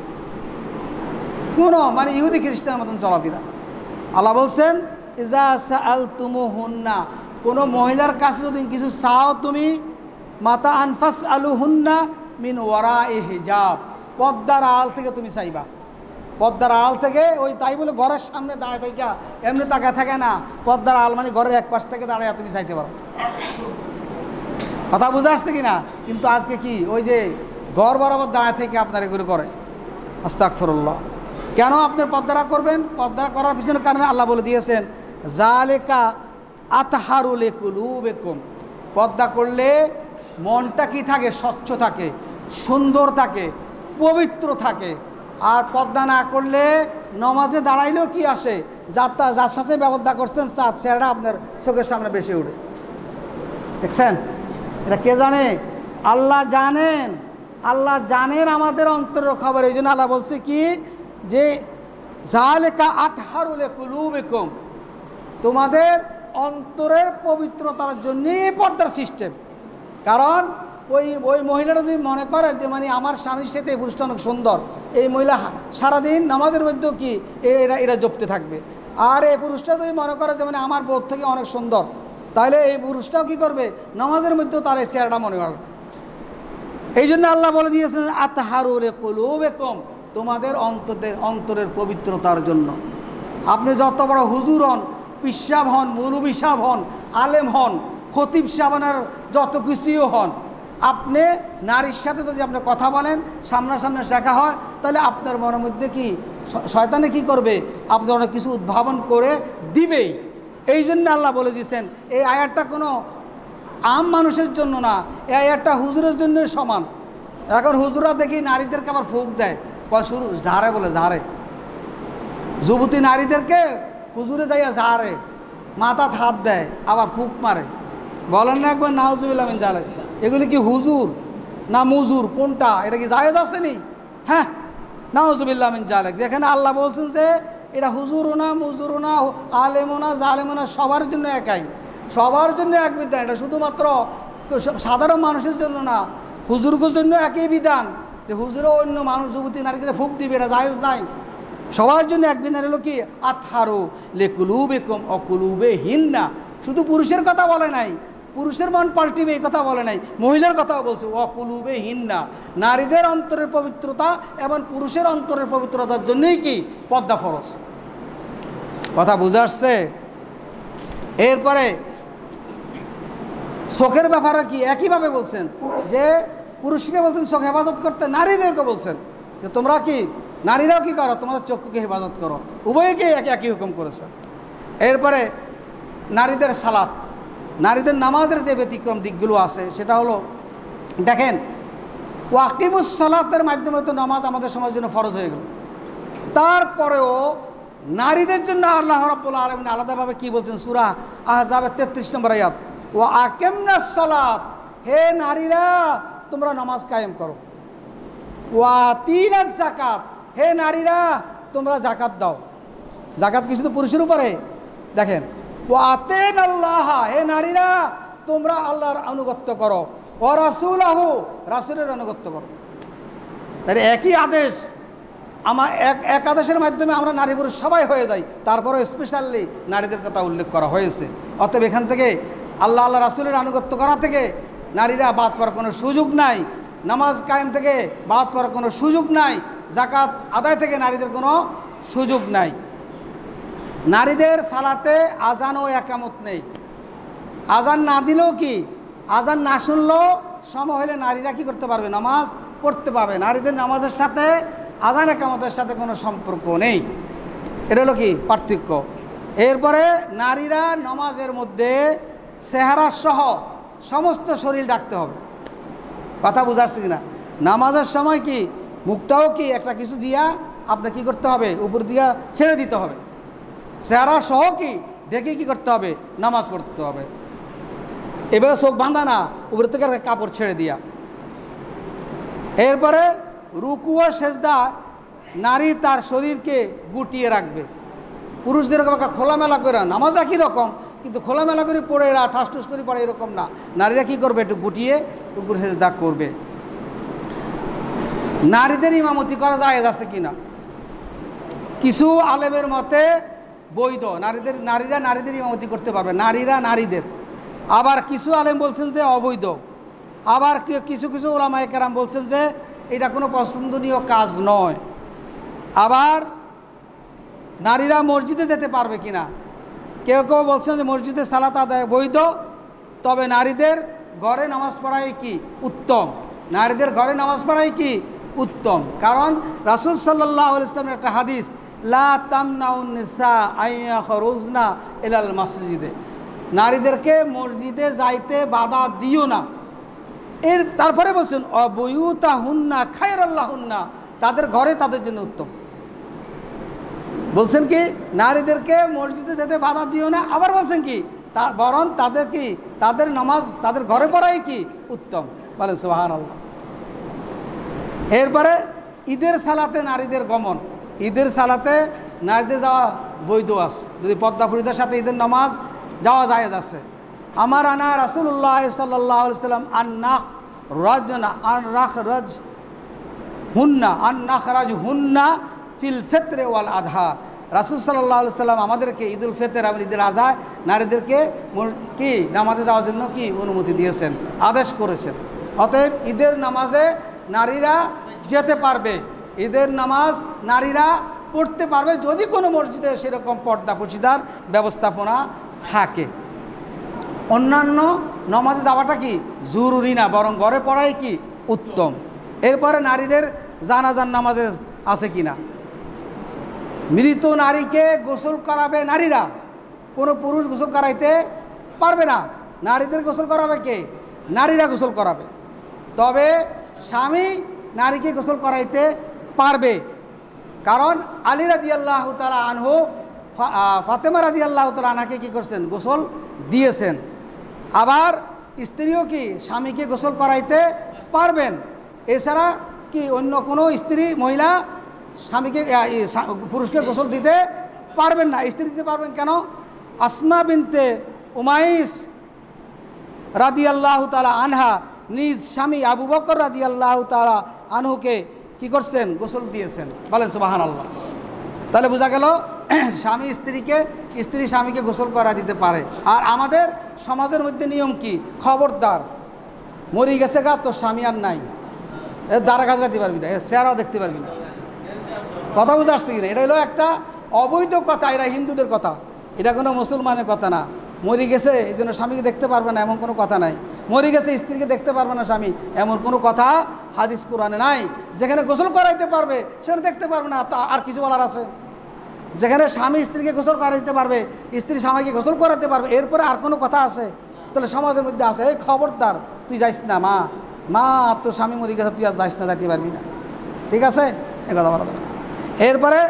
কোনো মানে ইহুদি খ্রিস্টানের মতন চলাফেরা। আল্লাহ বলছেন ইজা সাআলতুমুহুন্না, কোনো মহিলার কাছে যদি কিছু চাও তুমি, মাতা আনফাস আলুহুন্না মিন ওয়ারাই হিজাব, পর্দার আড়াল থেকে তুমি চাইবা। পর্দার আড়াল থেকে ওই তাই বলে ঘরের সামনে দাঁড়ায় থেকে এমনি তাকা থাকে না, পর্দার আড়াল মানে ঘরের এক পাশ থেকে দাঁড়ায় তুমি চাইতে পারো। কথা বুঝে আসছে কি না? কিন্তু আজকে কি ওই যে ঘর বরাবর দাঁড়ায় থেকে আপনার এগুলো করে। আস্তাগফিরুল্লাহ। কেন আপনি পর্দারা করবেন? পর্দা করার পিছনে কারণে আল্লাহ বলে দিয়েছেন যালিকা আতহারু লিকুলুবিকুম। পর্দা করলে মনটা কি থাকে? স্বচ্ছ থাকে, সুন্দর থাকে, পবিত্র থাকে। আর পর্দা না করলে নমাজে দাঁড়াইলেও কি আসে? যার সাথে ব্যবস্থা করছেন তার চেহারা আপনার চোখের সামনে বেশি উঠে। দেখছেন? এটা কে জানে? আল্লাহ জানেন। আল্লাহ জানেন আমাদের অন্তরের খবর। এই জন্য আল্লাহ বলছে কি যে যালিকা আতহারু লিকুলুবিকুম, তোমাদের অন্তরের পবিত্রতার জন্যই পর্দার সিস্টেম। কারণ ওই মহিলাটা যদি মনে করে যে মানে আমার স্বামীর সাথে এই পুরুষটা অনেক সুন্দর, এই মহিলা সারাদিন নামাজের মধ্যেও কি এরা জপতে থাকবে। আর এই পুরুষটা যদি মনে করে যে মানে আমার বোধ থেকে অনেক সুন্দর, তাহলে এই পুরুষটাও কি করবে? নামাজের মধ্যেও তার এই চেহারাটা মনে করবে। এই জন্য আল্লাহ বলে দিয়েছেন আতহারু লিকুলুবিকুম, তোমাদের অন্তরের পবিত্রতার জন্য। আপনি যত বড় হুজুর হন, পীর সাহেব হন, মৌলভী সাহেব হন, আলেম হন, খতিব সাহেবের যত কিছুও হন, আপনি নারীর সাথে যদি আপনি কথা বলেন, সামনাসামনি দেখা হয়, তাহলে আপনার মনের মধ্যে কি শয়তানে কি করবে? আপনার অনেক কিছু উদ্ভাবন করে দিবেই। এই জন্য আল্লাহ বলে দিয়েছেন এই আয়াতটা কোনো আম মানুষের জন্য না, এই আয়াতটা হুজুরের জন্য সমান। এখন হুজুরা দেখি নারীদেরকে আবার ফুঁক দেয়, শুরু ঝাড়ে বলে, ঝাড়ে। যুবতী নারীদেরকে হুজুরে যাইয়া ঝাড়ে, মাথা হাত দেয়, আবার ফুঁক মারে। বলেন না একবার নাউজুবিল্লাহ মিন জালিক? এগুলি কি হুজুর না মুজুর? কোনটা? এটা কি জায়েজ আছে নি? হ্যাঁ, নাউজুবিল্লাহ মিন জালিক। যেখানে আল্লাহ বলছেন যে এটা হুজুরও না, মুজুরও না, আলেমও না, জালেমও না, সবার জন্য একাই, সবার জন্য এক বিধান। এটা শুধুমাত্র সাধারণ মানুষের জন্য না, হুজুরদের জন্য একই বিধান যে হুজুরও অন্য মানুষ যুবতী নারীকে ফুঁক দিবে, এটা জায়েজ নাই। সবার জন্য এক বিধান হলো কি আতহারু লিকুলুবিকুম অকুলুবিহিন্না। শুধু পুরুষের কথা বলে নাই, পুরুষের মন পাল্টিবে এই কথা বলে নাই, মহিলার কথাও বলছে অকুলুবিহিন্না। নারীদের অন্তরের পবিত্রতা এবং পুরুষের অন্তরের পবিত্রতার জন্যই কি পর্দা ফরজ। কথা বুঝে আসছে? এরপরে চোখের ব্যাপারে কি একইভাবে বলছেন যে পুরুষকে বলছেন চোখ হেফাজত করতে, নারীদেরকে বলছেন যে তোমরা কি নারীরাও কি করো? তোমাদের চক্ষুকে হেফাজত করো। উভয়কে একই হুকুম করেছেন। এরপরে নারীদের সালাত, নারীদের নামাজের যে ব্যতিক্রম দিকগুলো আছে সেটা হলো, দেখেন ওয়াকিমুস সালাতের মাধ্যমে তো নামাজ আমাদের সমাজের জন্য ফরজ হয়ে গেল। তারপরেও নারীদের জন্য আল্লাহ রাব্বুল আলামিন আলাদাভাবে কি বলছেন? সূরা আহজাবের 33 নম্বর আয়াত, ওয়া আকিমনাস সালাত, হে নারীরা তোমরা নামাজ কায়েম করো। ওয়া আতিনাজ যাকাত, হে নারীরা তোমরা যাকাত দাও। যাকাত কি শুধু পুরুষের উপরে? দেখেন ওয়া আতিনাল্লাহ, হে নারীরা তোমরা আল্লাহর আনুগত্য করো। ওয়া রাসূলাহু, রাসূলের আনুগত্য করো। তাহলে একই আদেশ, আমার এক আদেশের মাধ্যমে আমরা নারী পুরুষ সবাই হয়ে যাই। তারপরেও স্পেশালি নারীদের কথা উল্লেখ করা হয়েছে। অতএব এখান থেকে আল্লাহ রাসূলের আনুগত্য করা থেকে নারীরা বাদ পড়ার কোনো সুযোগ নাই, নামাজ কায়েম থেকে বাদ পড়ার কোনো সুযোগ নাই, যাকাত আদায় থেকে নারীদের কোনো সুযোগ নাই। নারীদের সালাতে আজান ও একামত নেই। আজান না দিলেও কি, আজান না শুনলেও সময় হলে নারীরা কি করতে পারবে? নামাজ পড়তে পারবে। নারীদের নামাজের সাথে আজান একামতের সাথে কোনো সম্পর্ক নেই। এটা হলো কি পার্থক্য। এরপরে নারীরা নামাজের মধ্যে চেহারা সহ সমস্ত শরীর ডাকতে হবে। কথা বুঝাচ্ছে কিনা? নামাজের সময় কি মুখটাও কি একটা কিছু দিয়া আপনি কি করতে হবে? উপর দিয়া ছেড়ে দিতে হবে। চেহারা সহ কি ডেকে কি করতে হবে? নামাজ পড়তে হবে। এবারে চোখ বাঁধা না, উপর থেকে কাপড় ছেড়ে দিয়া। এরপরে রুকু ও সেজদা নারী তার শরীরকে গুটিয়ে রাখবে। পুরুষদের খোলামেলা করে নামাজ একই রকম, কিন্তু খোলামেলা করে পড়ে এরা ঠাসঠুস করে পড়ে এরকম না। নারীরা কি করবে? একটু গুটিয়ে রুকু সেজদা করবে। নারীদের ইমামতি করা যায় আছে কিনা? কিছু আলেমের মতে বৈধ, নারীরা নারীদের ইমামতি করতে পারবে, নারীরা নারীদের। আবার কিছু আলেম বলছেন যে অবৈধ। আবার কিছু কিছু ওলামায়ে কেরাম বলছেন যে এটা কোনো পছন্দনীয় কাজ নয়। আবার নারীরা মসজিদে যেতে পারবে কিনা, কেউ কেউ বলছেন যে মসজিদে সালাত আদায় বৈধ, তবে নারীদের ঘরে নামাজ পড়াই কি উত্তম, নারীদের ঘরে নামাজ পড়াই কি উত্তম। কারণ রাসূল সাল্লাল্লাহু আলাইহি ওয়াসাল্লামের একটা হাদিস, লা তামনাউন নিসা আইয়া খরুজনা ইলাল মসজিদে, নারীদেরকে মসজিদে যাইতে বাধা দিও না। এর তারপরে বলছেন অবুয়ুতাহুন্না খায়রাল্লাহুন্না, তাদের ঘরে তাদের জন্য উত্তম। বলছেন কি নারীদেরকে মসজিদে যেতে বাধা দিও না, আবার বলছেন কি বরং তাদের কি তাদের নামাজ তাদের ঘরে পড়াই কি উত্তম। বলেন সুবহানাল্লাহ। এরপরে ঈদের সালাতে নারীদের গমন, ঈদের সালাতে নারীদের যাওয়া বৈধ আছে, যদি পর্দা পরিধার সাথে ঈদের নামাজ যাওয়া জায়েজ আছে। আমার আনা রাসূলুল্লাহ সাল্লাল্লাহু আলাইহি ওয়াসাল্লাম আন্নাখ রাজনা আন রাখরাজ হুন্না আন নাখরাজ হুন্না ফিল ফিত্র ওয়াল আযহা, রাসূল সাল্লাল্লাহু আলাইহি ওয়াসাল্লাম আমাদেরকে ঈদুল ফিতর এবং ঈদুল আযহা নারীদেরকে কি নামাজে যাওয়ার জন্য কি অনুমতি দিয়েছেন, আদেশ করেছেন। অতএব ঈদের নামাজে নারীরা যেতে পারবে, ঈদের নামাজ নারীরা পড়তে পারবে যদি কোনো মসজিদে সেরকম পর্দা পর্দার ব্যবস্থাপনা থাকে। অন্যান্য নামাজে যাওয়াটা কি জরুরি না, বরং ঘরে পড়াই কি উত্তম। এরপরে নারীদের জানাজার নামাজে আছে কি না, মৃত নারীকে গোসল করাবে নারীরা, কোনো পুরুষ গোসল করাইতে পারবে না, নারীদের গোসল করাবে কে, নারীরা গোসল করাবে। তবে স্বামী নারীকে গোসল করাইতে পারবে, কারণ আলী রাদিয়াল্লাহু তাআলা আনহু ফাতেমা রাদিয়াল্লাহু তাআলা আনহাকে কী করছেন গোসল দিয়েছেন। আবার স্ত্রীও কি স্বামীকে গোসল করাইতে পারবেন। এছাড়া কি অন্য কোনো স্ত্রী মহিলা স্বামীকে পুরুষকে গোসল দিতে পারবেন না। স্ত্রী দিতে পারবেন কেন? আসমা বিনতে উমাইস রাদিয়াল্লাহু তাআলা আনহা নিজ স্বামী আবু বকর রাদিয়াল্লাহু তাআলা আনহুকে কি করছেন গোসল দিয়েছেন। বলেন সুবহানাল্লাহ। তাহলে বোঝা গেল স্বামী স্ত্রীকে, স্ত্রী স্বামীকে গোসল করা দিতে পারে। আর আমাদের সমাজের মধ্যে নিয়ম কি, খবরদার মরি গেছে গা তোর স্বামী আর নাই, এর দ্বারা কাজ দিতে পারবি না, এর চেহারাও দেখতে পারবি না। কথা বুঝে আসছে কিনা? এটা হলো একটা অবৈধ কথা, এটা হিন্দুদের কথা, এটা কোনো মুসলমানের কথা না। মরি গেছে এই জন্য স্বামীকে দেখতে পারবে না এমন কোনো কথা নাই, মরি গেছে স্ত্রীকে দেখতে পারবে না স্বামী এমন কোনো কথা হাদিস কোরআনে নাই। যেখানে গোসল করাইতে পারবে সেখানে দেখতে পারবে না, তা আর কিছু বলার আছে? যেখানে স্বামী স্ত্রীকে গোসল করাইতে পারবে, স্ত্রী স্বামীকে গোসল করাতে পারবে, এরপরে আর কোনো কথা আছে? তাহলে সমাজের মধ্যে আছে এই খবরদার তুই যাইস না, মা মা তোর স্বামী মরি গেছে তুই আর যাইস না, যাইতে পারবি না, ঠিক আছে, এ কথা বলা যাবে না। এরপরে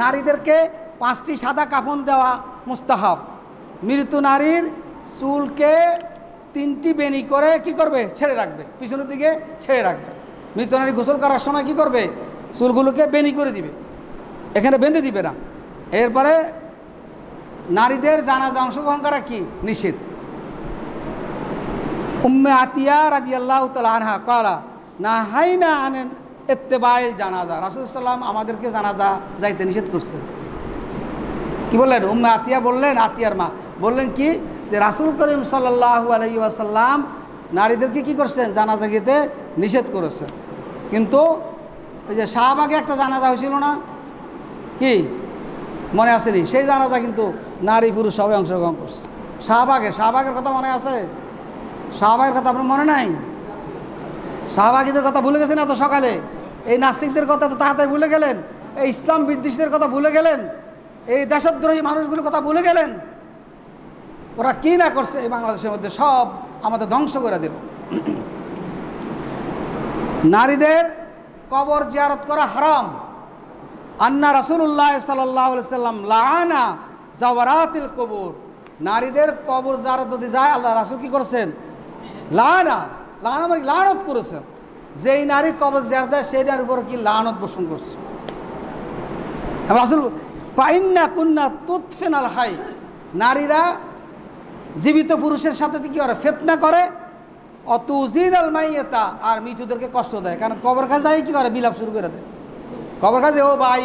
নারীদেরকে 5টি সাদা কাফন দেওয়া মুস্তাহাব। মৃত নারীর চুলকে 3টি বেনি করে কি করবে ছেড়ে রাখবে, পিছনের দিকে ছেড়ে রাখবে। মৃত নারী গোসল করার সময় কি করবে চুলগুলোকে বেনি করে দিবে, এখানে বেঁধে দিবে না। এরপরে নারীদের জানাজা অংশগ্রহণ করা কি নিষেধ। উম্মে আতিয়া রাদিয়াল্লাহু তাআলা আনহা ক্বালা নাহাইনা আন ইত্তিবাইল জানাজা, রাসূলুল্লাহ সাল্লাল্লাহু আলাইহি ওয়াসাল্লাম আমাদেরকে জানাজা যাইতে নিষেধ করছেন। কি বললেন? উম্মে আতিয়া বললেন, আতিয়ার মা বললেন কি যে রাসূল করিম সাল্লাল্লাহু আলাইহি ওয়াসাল্লাম নারীদেরকে কি করছেন জানাজা যেতে নিষেধ করেছেন। কিন্তু ওই যে শাহবাগে একটা জানাজা হয়েছিল না, কি মনে আসেনি? সেই জানাজা কিন্তু নারী পুরুষ সবাই অংশগ্রহণ করছে। শাহবাগের কথা মনে আছে? শাহবাগের কথা আপনার মনে নাই? শাহবাগীদের কথা ভুলে গেছেন এত সকালে? এই নাস্তিকদের কথা তো তাড়াতাড়ি ভুলে গেলেন, এই ইসলাম বিদ্বেষীদের কথা ভুলে গেলেন, এই দেশদ্রোহী মানুষগুলোর কথা ভুলে গেলেন। ওরা কি না করছে এই বাংলাদেশের মধ্যে, সব আমাদের ধ্বংস করে দিল। নারীদের কবর জিয়ারত করা হারাম। আন্না রাসূলুল্লাহ সাল্লাল্লাহু আলাইহি ওয়াসাল্লাম লাআনা জাওয়ারাতিল কবর, নারীদের কবর জিয়ারত যদি যায় আল্লাহ রাসূল কি করেছেন? লাআনা মানে লানত করেছেন। যেই নারী কবর জিয়ারত দেয় সেই নারীর উপর কি লানত বর্ষণ করছে। রাসূল পাইন্না কুন্না তুতফিনাল হাই, নারীরা জীবিত পুরুষের সাথে কি করে ফিতনা করে, অতুজিনাল মাইয়াতা, আর মৃতদেরকে কষ্ট দেয়। কারণ কবর কাছে যাই কি করে বিলাপ শুরু করে দেয়। কবর কাছে ও ভাই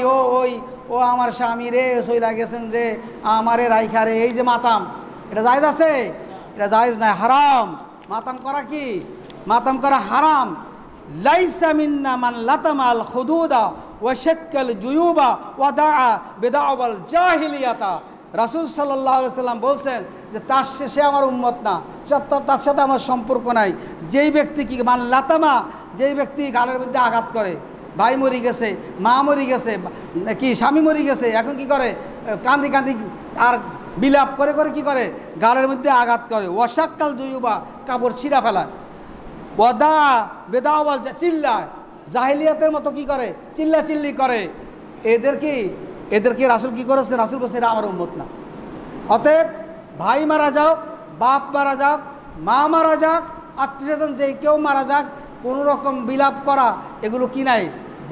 ও আমার স্বামী রে সইলা গেছেন যে আমারে রাইখা রে, এই যে মাতাম, এটা জায়েজ আছে? এটা জায়েজ নাই, হারাম। মাতাম করা কি? মাতাম করা হারাম। লাইসা মিন্না মান লাতামাল খুদুদা ওয়া শাক্কাল জুয়ুবা ওয়া দাআ বিদাওয়াল জাহিলিয়াতা। রাসূল সাল্লাল্লাহু আলাইহি সাল্লাম বলছেন যে তার সে আমার উম্মত না, তার সাথে আমার সম্পর্ক নাই। যেই ব্যক্তি কি মান লাতামা, যেই ব্যক্তি গালের মধ্যে আঘাত করে, ভাই মরি গেছে, মা মরি গেছে, কি স্বামী মরি গেছে, এখন কি করে কান্দি কান্দি আর বিলাপ করে করে কি করে গালের মধ্যে আঘাত করে। ওয়াশাক্কাল জুয়ুবা, কাপড় ছিঁড়া ফেলায়। ওয়াদা বেদাওয়াল, চিল্লায়, জাহিলিয়াতের মতো কি করে চিল্লা চিল্লি করে। এদেরকে রাসূল কি করেছে? রাসূল বলছে এরা আমার উম্মত না। অতএব ভাই মারা যাক, বাপ মারা যাক, মা মারা যাক, আত্মীয়স্বজন যে কেউ মারা যাক, কোনো রকম বিলাপ করা এগুলো কি নাই,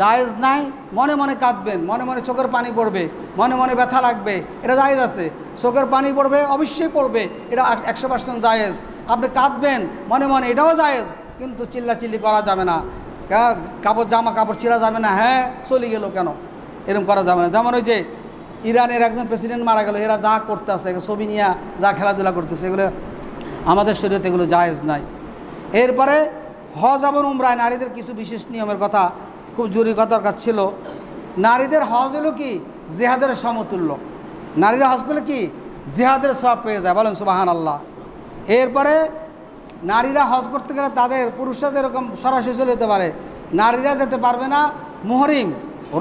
জায়েজ নাই। মনে মনে কাঁদবেন, মনে মনে চোখের পানি পড়বে, মনে মনে ব্যথা লাগবে, এটা জায়েজ আছে। চোখের পানি পড়বে, অবশ্যই পড়বে, এটা 100% জায়েজ। আপনি কাঁদবেন মনে মনে, এটাও জায়েজ, কিন্তু চিল্লাচিল্লি করা যাবে না, জামা কাপড় ছিঁড়া যাবে না, হ্যাঁ চলে গেল কেন, এরকম করা যাবে না। যেমন ওই যে ইরানের একজন প্রেসিডেন্ট মারা গেল, এরা যা করতে আছে, ছবি নিয়ে যা খেলাধুলা করতেছে, এগুলো আমাদের শরীয়তে এগুলো জায়েজ নাই। এরপরে হজ এবং উমরায় নারীদের কিছু বিশেষ নিয়মের কথা খুব জরুরি কথা দরকার ছিল। নারীদের হজ হলো কি জিহাদের সমতুল্য। নারীরা হজ করলে কি জিহাদের সওয়াব পেয়ে যায়, বলেন সুবহানাল্লাহ। এরপরে নারীরা হজ করতে গেলে তাদের পুরুষরা যেরকম সরাসরি চলে যেতে পারে, নারীরা যেতে পারবে না মুহরিম,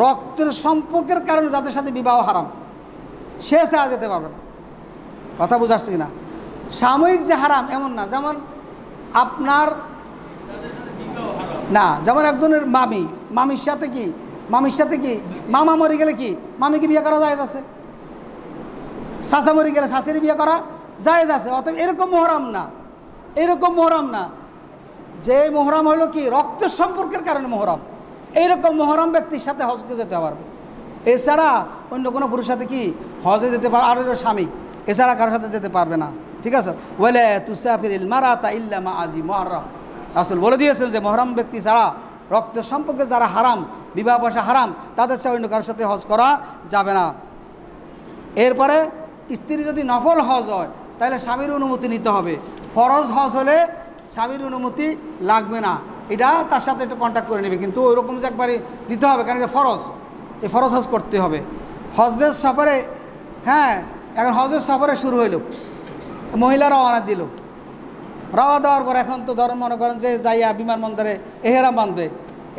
রক্তের সম্পর্কের কারণে যাদের সাথে বিবাহ হারাম, সে ছাড়া যেতে পারবে না। কথা বুঝাচ্ছি কিনা? সাময়িক যে হারাম এমন না, যেমন আপনার না, যেমন একজনের মামির সাথে কি মামা মরে গেলে কি মামিকে বিয়ে করা জায়েজ আছে, চাচা মরে গেলে চাচির বিয়ে করা জায়েজ আছে। অতএব এরকম মোহরাম না, যে মোহরাম হলো কি রক্তের সম্পর্কের কারণে মোহরাম, এইরকম মোহরাম ব্যক্তির সাথে হজকে যেতে পারবে। এছাড়া অন্য কোনো পুরুষের সাথে কি হজে যেতে পারবে, আর হলো স্বামী, এছাড়া কারোর সাথে যেতে পারবে না। ঠিক আছে? ওয়ালা তুসাফিরিল মারাতা ইল্লা মা আজি মুহররম। রাসূল বলে দিয়েছেন যে মহরম ব্যক্তি ছাড়া, রক্তের সম্পর্কে যারা হারাম, বিবাহ বসা হারাম, তাদের সাথে অন্য কারোর সাথে হজ করা যাবে না। এরপরে স্ত্রী যদি নফল হজ হয় তাহলে স্বামীর অনুমতি নিতে হবে। ফরজ হজ হলে স্বামীর অনুমতি লাগবে না, এটা তার সাথে একটু কন্ট্যাক্ট করে নেবে, কিন্তু ওইরকম যে একবারে দিতে হবে, কারণ এটা ফরজ, এই ফরজ হজ করতে হবে। হজের সফরে, হ্যাঁ এখন হজের সফরে শুরু হইল, মহিলারা রওনা দিল, রওনা দেওয়ার পর এখন তো ধরেন মনে করেন যে যাইয়া বিমানবন্দরে এহরাম বাঁধবে,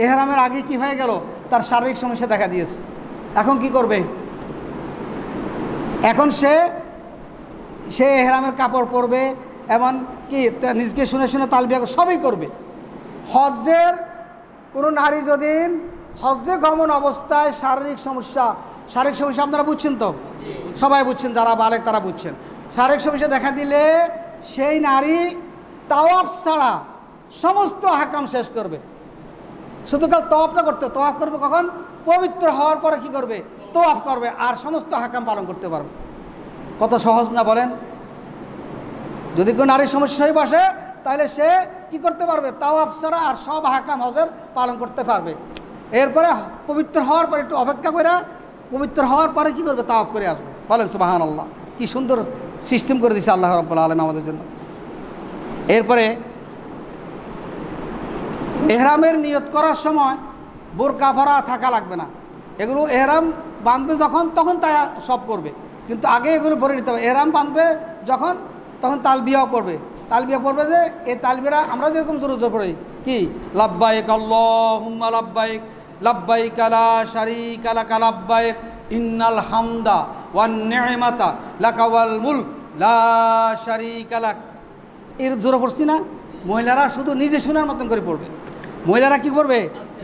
এহরামের আগে কি হয়ে গেল, তার শারীরিক সমস্যা দেখা দিয়েছে। এখন কি করবে? এখন সে এহরামের কাপড় পরবে, এমন কি নিজকে শুনে শুনে তালবিয়া সবই করবে। হজ্জের কোনো নারী যদি হজ্জে গমন অবস্থায় শারীরিক সমস্যা আপনারা বুঝছেন তো, সবাই বুঝছেন, যারা বালেক তারা বুঝছেন, শারীরিক সমস্যা দেখা দিলে সেই নারী তাওয়াফ ছাড়া সমস্ত আহকাম শেষ করবে। শুধু কাল তাওয়াফটা তাওয়াফ করবে কখন? পবিত্র হওয়ার পরে কি করবে? তাওয়াফ করবে, আর সমস্ত আহকাম পালন করতে পারবে। কত সহজ না বলেন? যদি কোনো নারীর সমস্যায় বসে তাহলে সে কি করতে পারবে? তাওয়াফ ছাড়া আর সব আহকাম হজের পালন করতে পারবে। এরপরে পবিত্র হওয়ার পরে একটু অপেক্ষা করে, পবিত্র হওয়ার পরে কি করবে? তাওয়াফ করে আসবে। বলেন সুবহানাল্লাহ, কি সুন্দর সিস্টেম করে দিয়েছে আল্লাহ রাব্বুল আলামিন আমাদের জন্য। এরপরে এহরামের নিয়ত করার সময় বোরকা পরা থাকা লাগবে না। এগুলো এহরাম বাঁধবে যখন তখন তা সব করবে, কিন্তু আগে এগুলো পরে নিতে হবে। এহরাম বাঁধবে যখন, তখন তালবিয়াও পড়বে। তালবিয়া পড়বে যে এই তালবিয়াটা আমরা যেরকম জোরে পড়ি, কি লাব্বাইক আল্লাহুম্মা লাব্বাইক লাব্বাইক লা শারীকা লাকা লাব্বাইক ইন্নাল হামদা ওয়ান নি'মাতা লাকা ওয়াল মুলক লা শারীকা লাক। এর জোরে পড়ছি না? মহিলারা শুধু নিজে শোনার মতন করে পড়বে। মহিলারা কি করবে?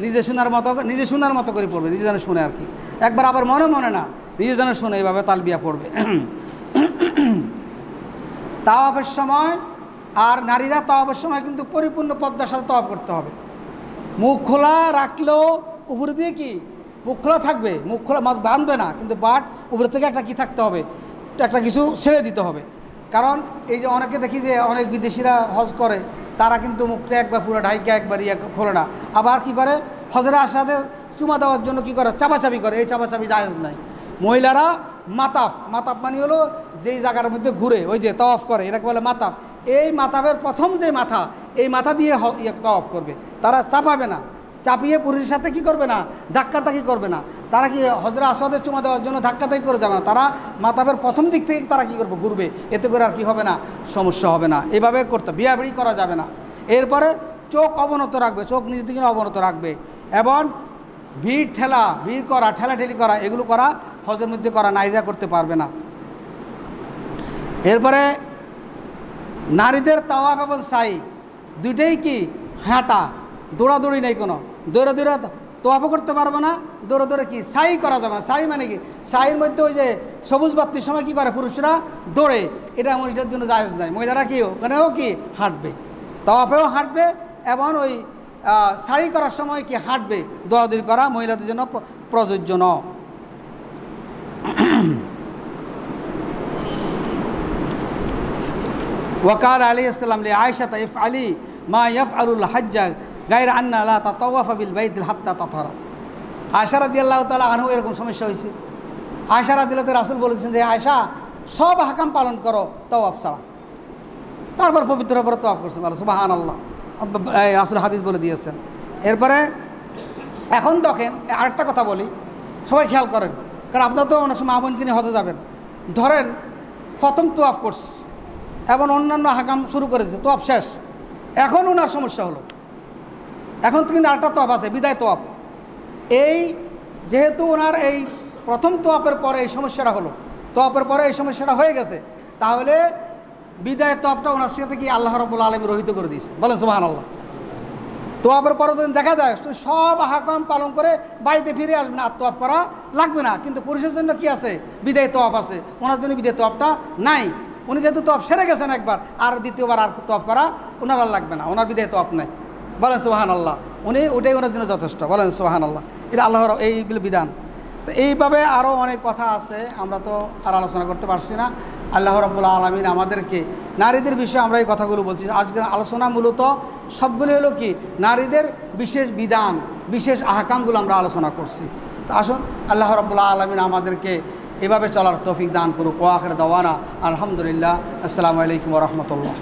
নিজে শোনার মতো করে পড়বে, নিজে যেন শুনে আর কি, একবার আবার মনে মনে না, নিজে যেন শুনে, এইভাবে তালবিয়া পড়বে। তাওয়াফের সময়, আর নারীরা তাওয়াফের সময় কিন্তু পরিপূর্ণ পর্দার সাথে তাওয়াফ করতে হবে। মুখ খোলা রাখলেও উপরে দিয়ে কি মুখ খোলা থাকবে, মুখ খোলা বাঁধবে না, কিন্তু বাট উপরে থেকে একটা কি থাকতে হবে, একটা কিছু ছেড়ে দিতে হবে। কারণ এই যে অনেকে দেখি যে অনেক বিদেশিরা হজ করে, তারা কিন্তু মুখটা একবার পুরো ঢাইকা একবার খোলে না, আবার কি করে হজের আসাদে চুমা দেওয়ার জন্য কি করে? চাপাচাপি করে। এই চাপাচাপি জায়েজ নাই। মহিলারা মাতাফ মানে হলো যেই জায়গার মধ্যে ঘুরে ওই যে তাওয়াফ করে, এটাকে বলে মাতাফ। এই মাতাফের প্রথম যে মাথা, এই মাথা দিয়ে তাওয়াফ করবে, তারা চাপাবে না। চাপিয়ে পুরুষের সাথে কি করবে না, ধাক্কাধাক্কি করবে না। তারা কি হজরে আসওয়াদের চুমা দেওয়ার জন্য ধাক্কাধাক্কি করে যাবে না, তারা মাতাবের প্রথম দিক থেকে তারা কী করবে, ঘুরবে। এতে করে আর কি হবে না, সমস্যা হবে না। এভাবে করতে বিয়াবাড়ি করা যাবে না। এরপরে চোখ অবনত রাখবে, চোখ নিজের দিকে অবনত রাখবে। এবং ভিড় করা, ঠেলাঠেলি করা, এগুলো করা হজের মধ্যে করা নারীরা করতে পারবে না। এরপরে নারীদের তাওয়াফ এবং সাই দুইটাই কি হাঁটা, দৌড়াদৌড়ি নেই কোনো, দৌড়ে তোয়াফও করতে পারবে না, দৌড়ে কি সাই করা যাবে না। সাই মানে কি, সাইয়ের মধ্যে ওই যে সবুজ বাতির সময় কি করে পুরুষরা দৌড়ে, এটা মহিলাদের জন্য জায়েজ নাই। মহিলারা কি ওখানেও কি হাঁটবে, তাওয়াফেও হাঁটবে এবং ওই সাই করার সময় কি হাঁটবে, দৌড়াদৌড়ি করা মহিলাদের জন্য প্রযোজ্য নয়। ওয়াকাল আলাইহিস সালাম লি আয়েশা ইফআলি মা ইয়াফআলুল হাজ্জা গায়রা আন্না লা তাতাওয়াফা বিল বাইতিল হাত্তা তাতারা। আয়েশা রাদিয়াল্লাহু তাআলা আনহু এরকম সমস্যা হয়েছে। আয়েশা রাদিয়াল্লাহু তাআলা রাসূল বলেছেন যে আয়েশা সব হাকাম পালন করো তাওয়াফ ছাড়া। তারপর পবিত্র উপরে তাওয়াফ করছে, বলো সুবহানাল্লাহ, রাসূল হাদিস বলে দিয়েছেন। এরপরে এখন দেখেন আরেকটা কথা বলি, সবাই খেয়াল করেন, কারণ আপনারা তো অনেক সময় বোনকে নিয়ে হজে যাবেন। ধরেন প্রথম তোয়াফ করছে এবং অন্যান্য হাকাম শুরু করেছে, তোয়াফ শেষ, এখন ওনার সমস্যা হলো, এখন কিন্তু আরেকটা তোয়াফ আছে, বিদায় তোয়াফ। এই যেহেতু ওনার এই প্রথম তোয়াফের পরে এই সমস্যাটা হলো, তোয়াফের পরে এই সমস্যাটা হয়ে গেছে, তাহলে বিদায় তোয়াফটা ওনার সাথে কি আল্লাহ রাব্বুল আলামিন রহিত করে দিয়েছে, বলেন সুবহানাল্লাহ। তোয়াফের পরে যদি দেখা যায় তুমি সব হাকাম পালন করে বাড়িতে ফিরে আসবে না, আর তোয়াফ করা লাগবে না। কিন্তু পুরুষের জন্য কি আছে, বিদায় তোয়াফ আছে, ওনার জন্য বিদায় তোয়াফটা নাই। উনি যেহেতু তোয়াফ সেরে গেছেন একবার, আর দ্বিতীয়বার আর তোয়াফ করা ওনার আর লাগবে না, ওনার বিদায় তোয়াফ নাই, বলেন সুবহানাল্লাহ। উনি ওটাই ওনার জন্য যথেষ্ট, বলেন সুবহানাল্লাহ। এটা আল্লাহর এই বিধান। তো এইভাবে আরও অনেক কথা আছে, আমরা তো আর আলোচনা করতে পারছি না। আল্লাহ রাব্বুল আলামিন আমাদেরকে নারীদের বিষয়ে আমরা এই কথাগুলো বলছি। আজকের আলোচনা মূলত সবগুলো হলো কি নারীদের বিশেষ বিধান, বিশেষ আহকামগুলো আমরা আলোচনা করছি। তো আসুন আল্লাহ রাব্বুল আলামিন আমাদেরকে এভাবে চলার তৌফিক দান করুক। ওয়া আখির দাওয়ানা আলহামদুলিল্লাহ, আসসালামু আলাইকুম ওয়া রাহমাতুল্লাহ।